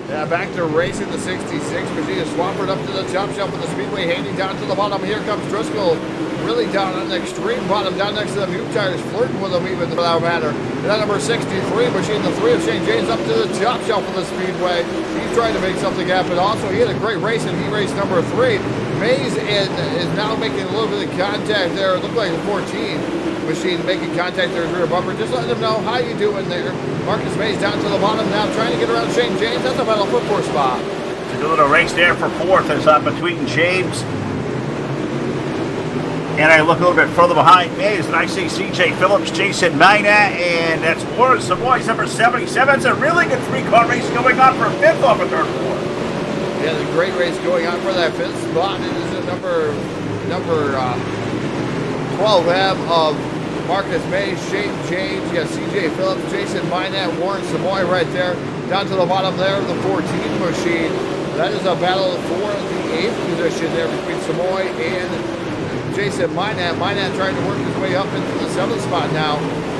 Yeah, back to racing the 66. Virginia Swafford up to the top shelf of the Speedway, Haney down to the bottom. Here comes Driscoll, really down on the extreme bottom, down next to the mute tires, flirting with them even for that matter. And that number 63 machine, the 3 of Shane James up to the top shelf of the Speedway. He's trying to make something happen. Also, he had a great race in heat race number 3. Mays is now making a little bit of contact there. It looked like a 14 machine making contact there, rear bumper. Just letting them know how you doing there. Marcus Mays down to the bottom now, trying to get around Shane James. That's about a foot 4 spot. It's a good little race there for 4th as between James and I look a little bit further behind Mays, and I see C.J. Phillips, Jason Mina, and that's Warren Savoy's number 77. It's a really good 3-car race going on for 5th off of turn 4. Yeah, the great race going on for that 5th spot. It is a number 12M of Marcus Mays, Shane James, you got C.J. Phillips, Jason Minat, Warren Samoy right there. Down to the bottom there, the 14 machine. That is a battle for the 8th position there between Samoy and Jason Minat. Minat trying to work his way up into the 7th spot now.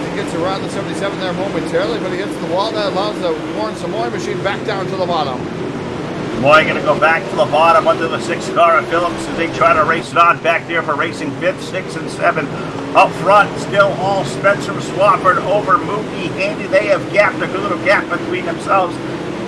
He gets around the 77 there momentarily, but he hits the wall. That allows the Warren Samoy machine back down to the bottom. Samoy going to go back to the bottom under the 6th car of Phillips as they try to race it on back there for racing 5th, 6th, and 7th. Up front, still all Spencer Swafford over Mookie Handy. They have gapped a good little gap between themselves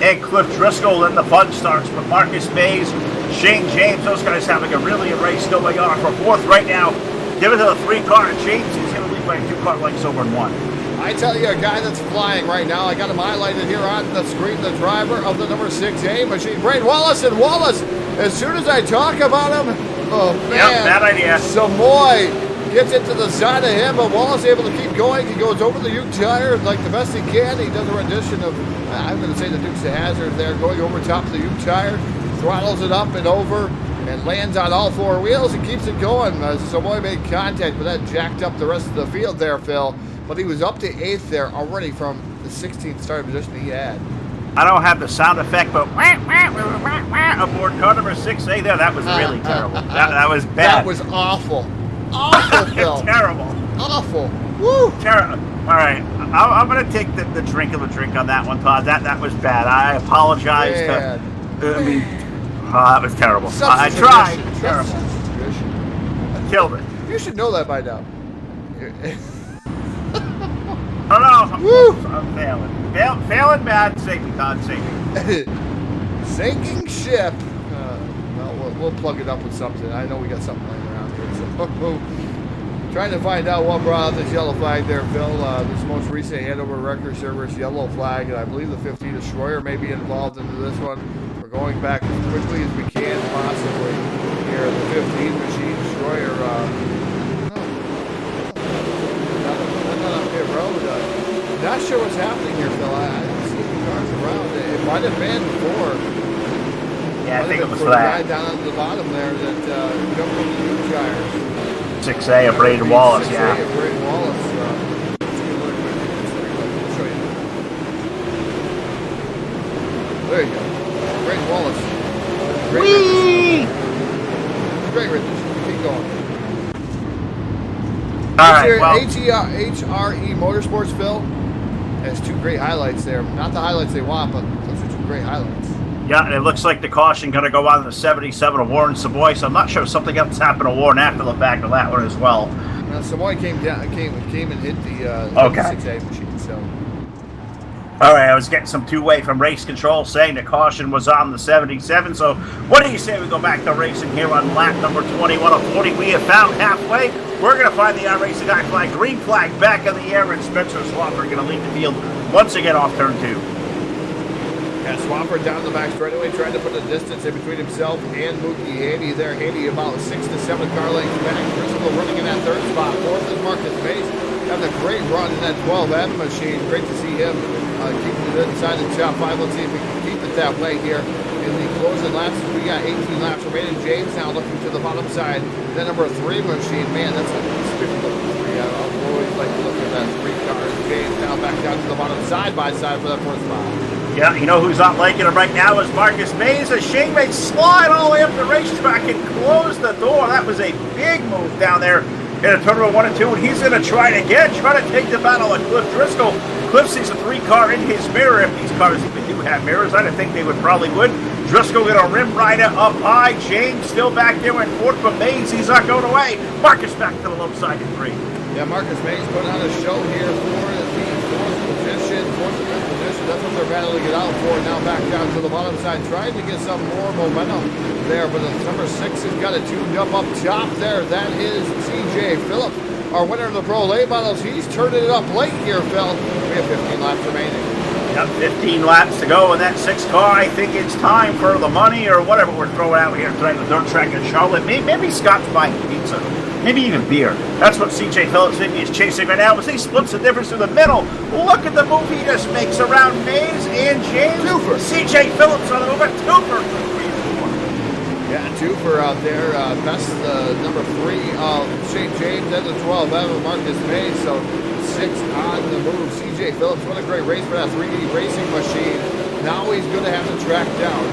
and Cliff Driscoll, and the fun starts. But Marcus Mays, Shane James, those guys having a really a race going on for 4th right now. Give it to the 3-car. James is going to lead by 2-car lengths over in 1. I tell you, a guy that's flying right now. I got him highlighted here on the screen. The driver of the number 6A machine, Braden Wallace. And Wallace, as soon as I talk about him, oh man, yep, bad idea. Samoy gets into the side of him, but Wallace able to keep going. He goes over the Ute tire like the best he can. He does a rendition of, I'm going to say the Dukes of Hazzard there, going over top of the Ute tire, throttles it up and over, and lands on all 4 wheels and keeps it going. Samoy made contact, but that jacked up the rest of the field there, Phil. But he was up to 8th there already from the 16th starting position he had. I don't have the sound effect, but aboard car number 6A there, that was really terrible. That was bad. That was awful. Awful, Phil. Terrible. Awful. Woo. Terrible. All right. I'm going to take the drink of the drink on that one, Todd. That was bad. I apologize. Man. That was terrible. I tried. Terrible. I killed it. You should know that by now. Oh no, I'm failing. Failing bad. Save me, Todd. Save me. Sinking ship. Well, we'll plug it up with something. I know we got something laying around here. So, trying to find out what brought out this yellow flag there, Phil. This most recent Hanover Wrecker Service yellow flag, and I believe the 15 Destroyer may be involved into this one. We're going back as quickly as we can, possibly. Here, the 15 Machine Destroyer. Not pit road. Not sure what's happening here, Phil. I don't see any cars around. It might have been before. Yeah, I think it was for that. The guy down at the bottom there that jumped into the new tires. 6A of Braden Wallace, 6A yeah. of Braden Wallace. I'll show you. There you go. Braden Wallace. Whee! Great rendition. Keep going. All right, well. HRE Motorsports, Phil, has two great highlights there. Not the highlights they want, but those are two great highlights. Yeah, and it looks like the caution going to go on the 77 of Warren Savoy, so I'm not sure if something else happened to Warren after the fact of that one as well. Now, Savoy came and hit the 6A machine, so. All right, I was getting some two-way from race control saying the caution was on the 77, so what do you say we go back to racing here on lap number 21 of 40? We have found halfway. We're going to find the iRacing guy flag, green flag back in the air, and Spencer Swapper going to lead the field once again off turn 2. Yeah, Swampert down the back straightaway, trying to put a distance in between himself and Mookie Haney there. Haney about 6 to 7 car lengths back. Driscoll running in that third spot. Fourth is Marcus Mace. Having a great run in that 12M machine. Great to see him keeping it inside the top 5. Let's see if we can keep it that way here in the closing laps. We got 18 laps remaining. James now looking to the bottom side. That number 3 machine, man, that's a spiffy looking 3. I'll always like to look at that 3 car. James now back down to the bottom side by side for that 4th spot. Yeah, you know who's not liking him right now is Marcus Mays. As Shane may slide all the way up the racetrack and close the door. That was a big move down there in a turn 1 and 2, and he's going to try to take the battle of Cliff Driscoll. Cliff sees a 3-car in his mirror. If these cars even do have mirrors, I don't think they would would. Driscoll going to rim ride it up high. James still back there in 4th, but Mays, he's not going away. Marcus back to the low side in 3. Yeah, Marcus Mays putting on a show here for the 4th position. 4th and 5th position. That's what they're battling it out for. Now back down to the bottom side, trying to get some more momentum there. But the number 6 has got it tuned up top there. That is CJ Phillips, our winner of the Pro Late Models. He's turning it up late here, Phil. We have 15 laps remaining. Yep, 15 laps to go in that 6 car. I think it's time for the money or whatever we're throwing out here tonight with dirt track in Charlotte. Maybe Scott's buying pizza. Maybe even beer. That's what CJ Phillips is chasing right now as he splits the difference through the middle. Look at the move he just makes around Mays and James. Twofer. CJ Phillips on the move, but Twofer. Yeah, Twofer out there. That's the number 3 of Shane James and the 12 of Marcus Mays. So 6 on the move. CJ Phillips, what a great race for that 3D racing machine. Now he's going to have to track down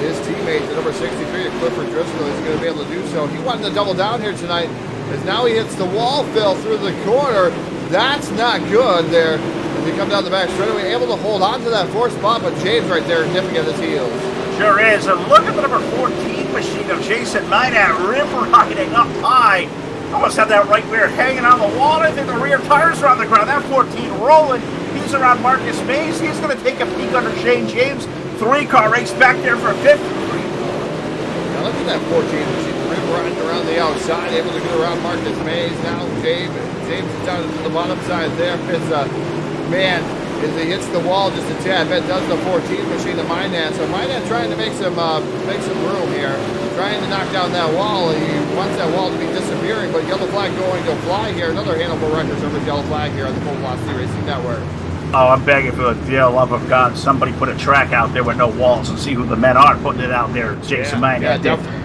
his teammate, the number 63, Clifford Driscoll, is going to be able to do so. He wanted to double down here tonight, as now he hits the wall, Phil, through the corner. That's not good there. As he comes down the back straightaway, able to hold on to that 4th spot, but James right there nipping at his heels. Sure is. And look at the number 14 machine of Jason Minat rim riding up high. Almost had that right rear hanging on the wall. I think the rear tires are on the ground. That 14 rolling. He's around Marcus Mays. He's going to take a peek under Shane James. 3-car race back there for 5th. Now look at that 14. She's riding around the outside, able to get around Marcus Mays. Now James is down to the bottom side there. It's man, as he hits the wall just a tad bit, does the 14 machine of Minat. So Minat trying to make some room here, trying to knock down that wall. He wants that wall to be disappearing, but yellow flag going to fly here. Another Hannibal Wrecker Service yellow flag here on the Full Velocity Racing Network. Oh, I'm begging for the dear love of God. Somebody put a track out there with no walls and see who the men are putting it out there. Jason Minat. Yeah, definitely.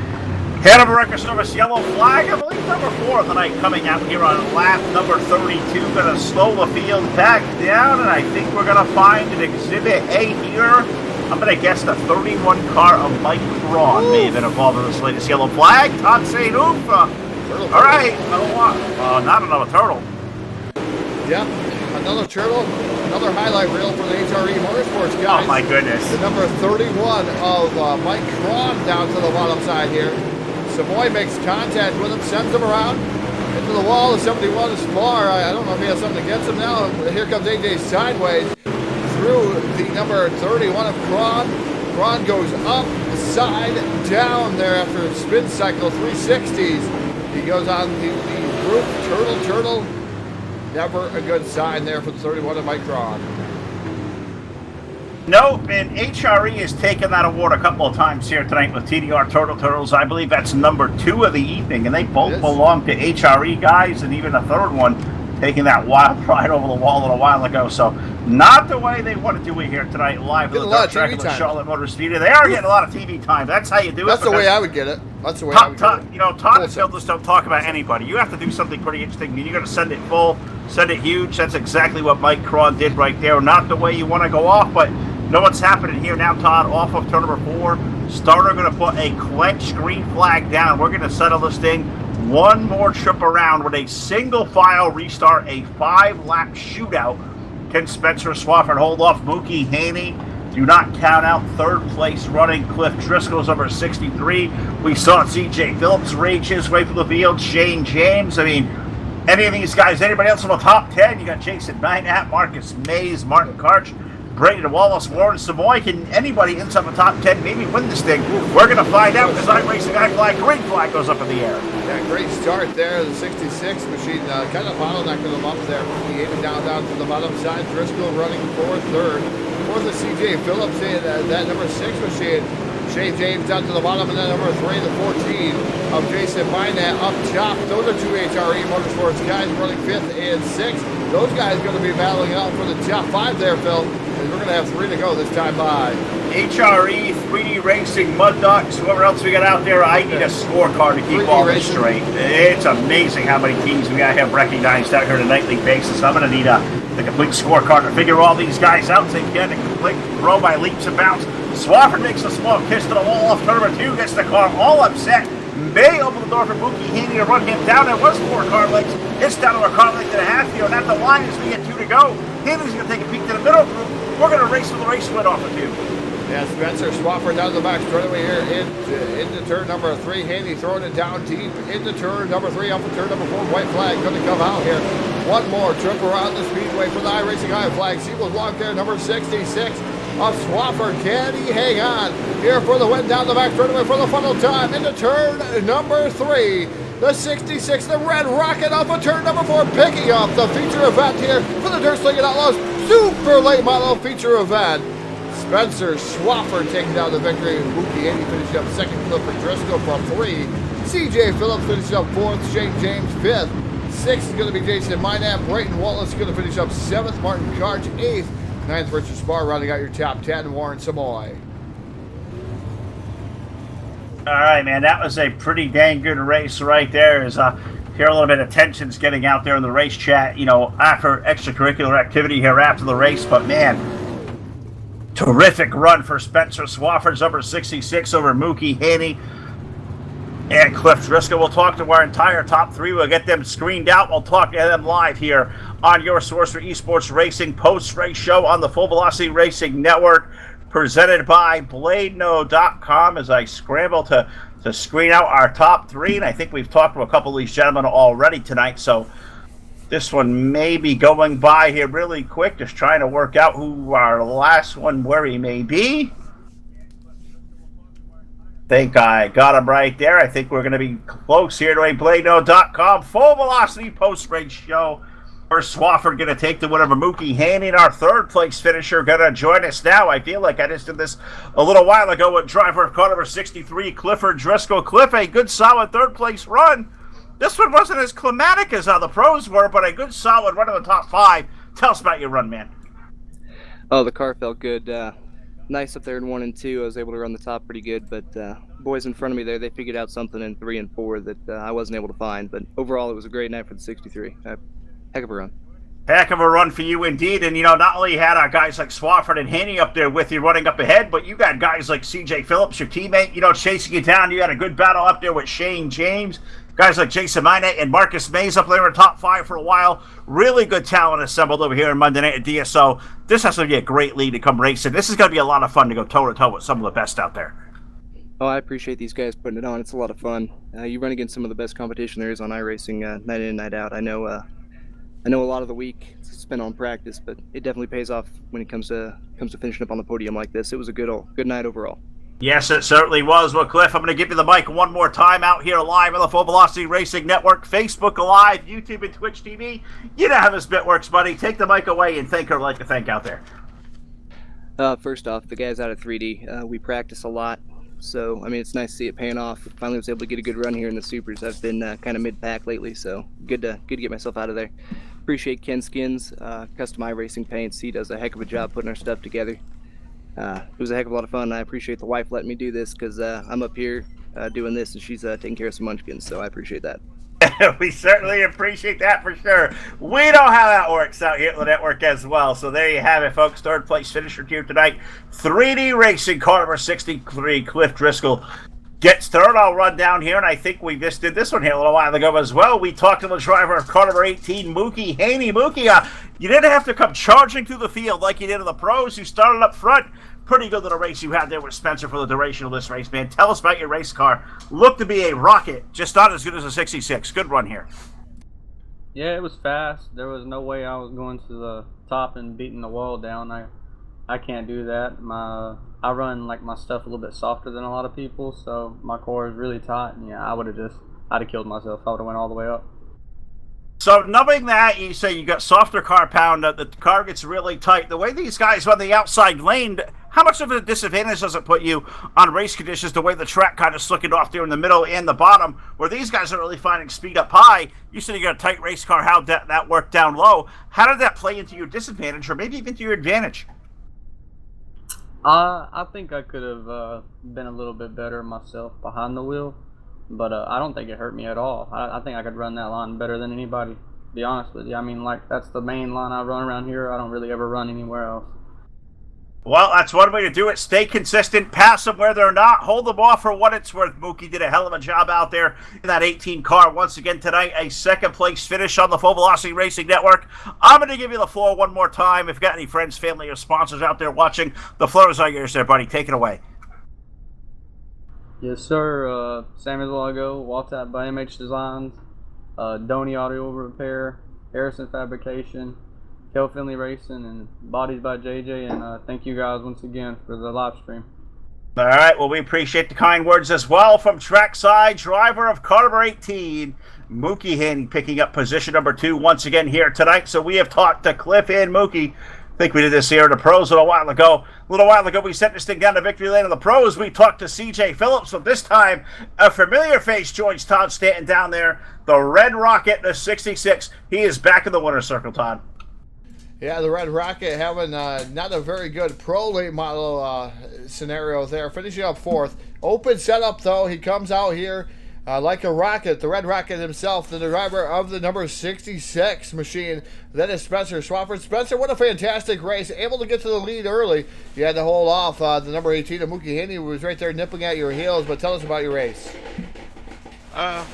Hannibal Wrecker Service yellow flag, I believe number 4 of the night coming out here on lap number 32. Going to slow the field back down, and I think we're going to find an Exhibit A here. I'm going to guess the 31 car of Mike Craw may have been involved in this latest yellow flag. Todd saying oof. All right, another one. Not another turtle. Yep. another turtle, another highlight reel for the HRE Motorsports guys. Oh my goodness. The number 31 of Mike Cron down to the bottom side here. Savoy makes contact with him, sends him around into the wall. The 71 is Spar. I don't know if he has something against him now. Here comes AJ sideways through the number 31 of Cron. Cron goes up, side, down there after a spin cycle, 360s. He goes on the roof, turtle. Never a good sign there for the 31 of Mike Cron. Nope, and HRE has taken that award a couple of times here tonight with TDR Turtles. I believe that's number 2 of the evening, and they both belong to HRE guys, and even a third one taking that wild ride over the wall a little while ago. So not the way they want to do it here tonight live at the dirt track of the Charlotte Motor Speedway. They are getting a lot of TV time. That's how you do it. That's the way I would get it. That's the way I would get it. You know, Todd and Phil just don't talk about anybody. You have to do something pretty interesting. I mean, you're going to send it full, send it huge. That's exactly what Mike Cron did right there. Not the way you want to go off, but know what's happening here now, Todd, off of turn number 4. Starter going to put a clenched green flag down. We're going to settle this thing one more trip around with a single file restart, a 5-lap shootout. Can Spencer Swafford hold off Mookie Haney? Do not count out third place running Cliff Driscoll's number 63. We saw CJ Phillips rage his way through the field. Shane James. I mean, any of these guys, anybody else in the top 10? You got Jason Bynat, Marcus Mays, Martin Karch, Brayden Wallace, Warren Savoy. Can anybody inside the top 10 maybe win this thing? We're going to find out because iRacing flag, green flag goes up in the air. Yeah, great start there. The 66 machine kind of bottlenecking them up there. He aimed down to the bottom side. Driscoll running for third. Fourth is CJ Phillips in that number 6 machine. Shane James down to the bottom, and then number 3, the 14 of Jason Bynat up top. Those are 2 HRE Motorsports guys running 5th and 6th. Those guys are going to be battling out for the top 5 there, Phil. And we're going to have 3 to go this time by. HRE, 3D Racing, Mud Ducks, whoever else we got out there, I need a scorecard to keep all this straight. It's amazing how many teams we got to have recognized out here on a nightly basis. I'm going to need the complete scorecard to figure all these guys out so they can complete grow by leaps and bounds. Swafford makes a small kiss to the wall off turn number 2, gets the car all upset. May open the door for Mookie Haney to run him down. There was 4 car lengths. It's down to a car length and a half here, and at the line as we get 2 to go. Haney's going to take a peek to the middle group. We're going to race for the race win off of 2. Yeah, Spencer Swafford down the back straightaway here into turn number 3. Haney throwing it down deep into turn number 3. Off of turn number 4. White flag going to come out here. One more trip around the speedway for the iRacing high flag. Siebel's block there, number 66 of Swafford. Can he hang on here for the win down the back straightaway for the final time into turn number 3. The 66, the red rocket off of turn number 4, picking up the feature event here for the Dirt Slingin Outlaws Super Late Model feature event. Spencer Swafford taking down the victory. Mookie Haney finishing up 2nd. Clifford Driscoll from 3. CJ Phillips finishing up 4th. Shane James 5th. 6th is going to be Jason Bynat. Brayton Wallace going to finish up 7th. Martin Karch 8th. 9th, Richard Spar rounding out your top 10. Warren Samoy. All right, man, that was a pretty dang good race right there. As here a little bit of tension's getting out there in the race chat, you know, after extracurricular activity here after the race. But man, terrific run for Spencer Swafford's number 66 over Mookie Haney and Cliff Driscoll. We'll talk to our entire top 3. We'll get them screened out. We'll talk to them live here on your source for esports racing post-race show on the Full Velocity Racing Network, presented by BladeNo.com, as I scramble to screen out our top 3. And I think we've talked to a couple of these gentlemen already tonight, so this one may be going by here really quick, just trying to work out who our last one, where he may be. Think I got him right there. I think we're going to be close here to a BladeNo.com Full Velocity post-race show. First, Swafford going to take the win over Mookie Haney, and our 3rd place finisher going to join us now. I feel like I just did this a little while ago with driver of car number 63, Clifford Driscoll. Cliff, a good solid 3rd place run. This one wasn't as climatic as how the pros were, but a good solid run in the top 5. Tell us about your run, man. Oh, the car felt good. Nice up there in 1 and 2. I was able to run the top pretty good, but boys in front of me there, they figured out something in 3 and 4 that I wasn't able to find. But overall, it was a great night for the 63. Heck of a run. Heck of a run for you indeed. And, you know, not only had guys like Swafford and Haney up there with you running up ahead, but you got guys like CJ Phillips, your teammate, you know, chasing you down. You had a good battle up there with Shane James. Guys like Jason Mine and Marcus Mays up there in the top 5 for a while. Really good talent assembled over here in Monday night at DSO. This has to be a great league to come racing. This is going to be a lot of fun to go toe-to-toe with some of the best out there. Oh, I appreciate these guys putting it on. It's a lot of fun. You run against some of the best competition there is on iRacing night in and night out. I know a lot of the week is spent on practice, but it definitely pays off when it comes to finishing up on the podium like this. It was a good night overall. Yes, it certainly was. Well, Cliff, I'm going to give you the mic one more time out here live on the Full Velocity Racing Network, Facebook Live, YouTube, and Twitch TV. You know how this bit works, buddy. Take the mic away and thank her like to thank out there. First off, the guys out at 3D, we practice a lot. So, I mean, it's nice to see it paying off. Finally was able to get a good run here in the Supers. I've been kind of mid-pack lately, so good to get myself out of there. Appreciate Ken Skins, Custom iRacing Paints. He does a heck of a job putting our stuff together. It was a heck of a lot of fun. I appreciate the wife letting me do this because I'm up here doing this and she's taking care of some munchkins, so I appreciate that. We certainly appreciate that for sure. We know how that works out here at the network as well. So there you have it, folks. Third place finisher here tonight. 3D Racing car number 63, Cliff Driscoll gets third. I'll run down here, and I think we just did this one here a little while ago as well. We talked to the driver of car number 18, Mookie Haney. Mookie, you didn't have to come charging through the field like you did in the pros. You started up front. Pretty good little race you had there with Spencer for the duration of this race, man. Tell us about your race car. Looked to be a rocket, just not as good as a 66. Good run here. Yeah, it was fast. There was no way I was going to the top and beating the wall down. I can't do that. I run like my stuff a little bit softer than a lot of people, so my core is really tight. And yeah, I'd have killed myself. I would have went all the way up. So knowing that, you say you got softer car pound, the car gets really tight. The way these guys run the outside lane, how much of a disadvantage does it put you on race conditions, the way the track kind of slicking off there in the middle and the bottom, where these guys are really finding speed up high? You said you got a tight race car, how that worked down low. How did that play into your disadvantage or maybe even to your advantage? I think I could have been a little bit better myself behind the wheel. But I don't think it hurt me at all. I think I could run that line better than anybody, to be honest with you. I mean, like, that's the main line I run around here. I don't really ever run anywhere else. Well, that's one way to do it. Stay consistent. Pass them where they're not. Hold them off for what it's worth. Mookie did a hell of a job out there in that 18 car. Once again tonight, a second-place finish on the Full Velocity Racing Network. I'm going to give you the floor one more time. If you've got any friends, family, or sponsors out there watching, the floor is all yours there, buddy. Take it away. Yes, sir. Samuel Lago, Waltap by MH Designs, Doney Audio Repair, Harrison Fabrication, Kel Finley Racing, and Bodies by JJ. And thank you guys once again for the live stream. All right. Well, we appreciate the kind words as well from trackside driver of car number 18, Mookie Haney, picking up position number 2 once again here tonight. So we have talked to Cliff and Mookie. I think we did this here in the pros a little while ago. A little while ago, we sent this thing down to victory lane in the pros. We talked to CJ Phillips, but this time, a familiar face joins Todd Stanton down there. The Red Rocket, the 66. He is back in the winner's circle, Todd. Yeah, the Red Rocket having not a very good pro late model scenario there. Finishing up 4th. Open setup, though. He comes out here like a rocket. The Red Rocket himself, the driver of the number 66 machine. Then is Spencer Swafford. Spencer, what a fantastic race. Able to get to the lead early. You had to hold off the number 18 of Mookie Haney, who was right there nipping at your heels. But tell us about your race. I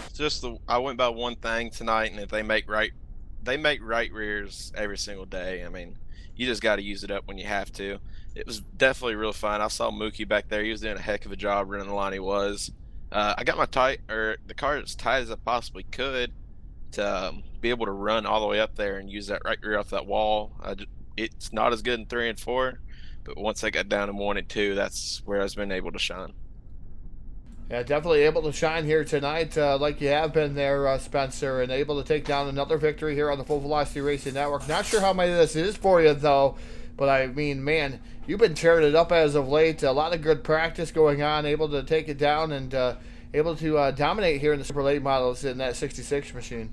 went by one thing tonight, and if they make right rears every single day. I mean, you just got to use it up when you have to. It was definitely real fun. I saw Mookie back there. He was doing a heck of a job running the line. He was. I got the car as tight as I possibly could to be able to run all the way up there and use that right rear off that wall. It's not as good in 3 and 4, but once I got down in 1 and 2, that's where I've been able to shine. Yeah, definitely able to shine here tonight like you have been there, Spencer, and able to take down another victory here on the Full Velocity Racing Network. Not sure how many of this is for you, though, but I mean, man, you've been tearing it up as of late. A lot of good practice going on, able to take it down and able to dominate here in the super late models in that 66 machine.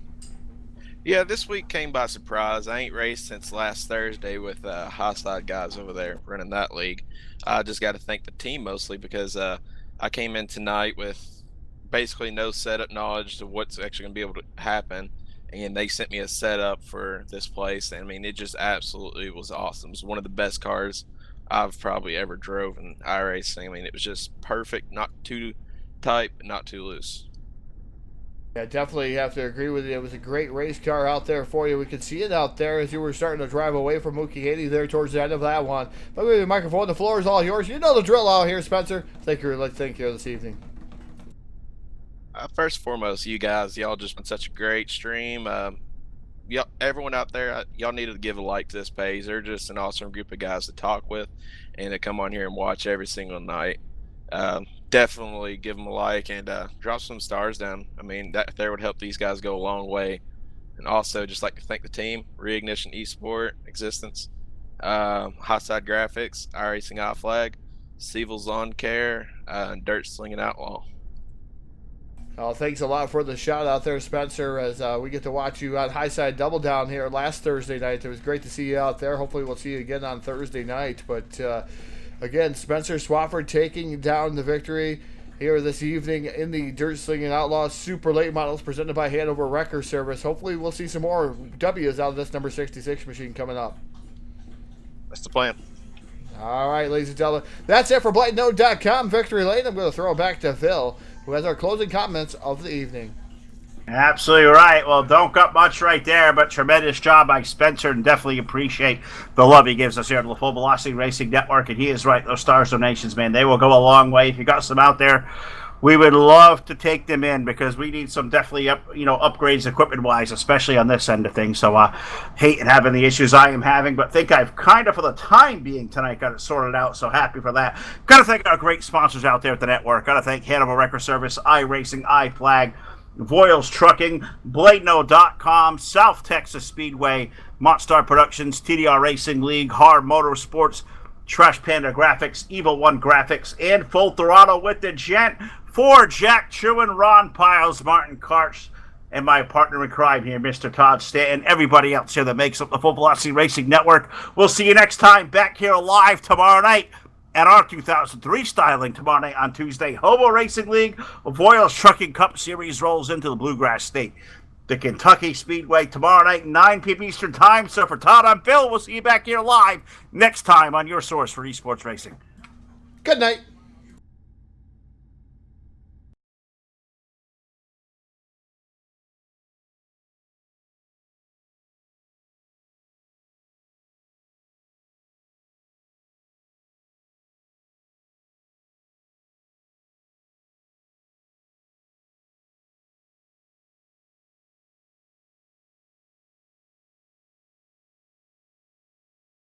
Yeah, this week came by surprise. I ain't raced since last Thursday with Hostile guys over there running that league. I just got to thank the team mostly because I came in tonight with basically no setup knowledge of what's actually going to be able to happen. And they sent me a setup for this place. And I mean, it just absolutely was awesome. It was one of the best cars I've probably ever drove in iRacing. I mean, it was just perfect, not too tight, but not too loose. Yeah, definitely have to agree with you. It was a great race car out there for you. We could see it out there as you were starting to drive away from Mookie Haney there towards the end of that one. But with the microphone, the floor is all yours. You know the drill out here, Spencer. Let's thank you this evening. First and foremost, you guys, y'all just been such a great stream. Y'all, everyone out there, y'all need to give a like to this page. They're just an awesome group of guys to talk with and to come on here and watch every single night. Definitely give them a like and drop some stars down. I mean, that there would help these guys go a long way. And also, just like to thank the team, Reignition Esport, Existence, Hot Side Graphics, iRacing Hot Flag, Sievel's Lawn Care, and Dirt Slingin Outlaw. Thanks a lot for the shout out there, Spencer, as we get to watch you on High Side Double Down here last Thursday night. It was great to see you out there. Hopefully we'll see you again on Thursday night. But again, Spencer Swafford taking down the victory here this evening in the Dirt Slingin Outlaws Super Late Models presented by Hanover Wrecker Service. Hopefully we'll see some more W's out of this number 66 machine coming up. That's the plan. All right, ladies and gentlemen, that's it for BlightNode.com Victory Lane. I'm going to throw it back to Phil, who has our closing comments of the evening. Absolutely right. Well, don't got much right there, but tremendous job by Spencer, and definitely appreciate the love he gives us here at the Full Velocity Racing Network. And he is right; those stars donations, man, they will go a long way. If you got some out there, we would love to take them in because we need some definitely upgrades equipment wise, especially on this end of things. So hate having the issues I am having, but think I've kind of for the time being tonight got it sorted out. So happy for that. Got to thank our great sponsors out there at the network. Got to thank Hanover Wrecker Service, iRacing, iFlag, Voiles Trucking, BlightNode.com, South Texas Speedway, Montstar Productions, TDR Racing League, Hard Motorsports, Trash Panda Graphics, Evil One Graphics, and Full Throttle with the Gent. For Jack Truman, Ron Piles, Martin Karch, and my partner in crime here, Mr. Todd Stanton, everybody else here that makes up the Full Velocity Racing Network. We'll see you next time back here live tomorrow night at our 2003 styling tomorrow night on Tuesday. Hobo Racing League, Voiles Trucking Cup Series rolls into the Bluegrass State. The Kentucky Speedway tomorrow night, 9 p.m. Eastern Time. So for Todd, I'm Phil. We'll see you back here live next time on your source for esports racing. Good night.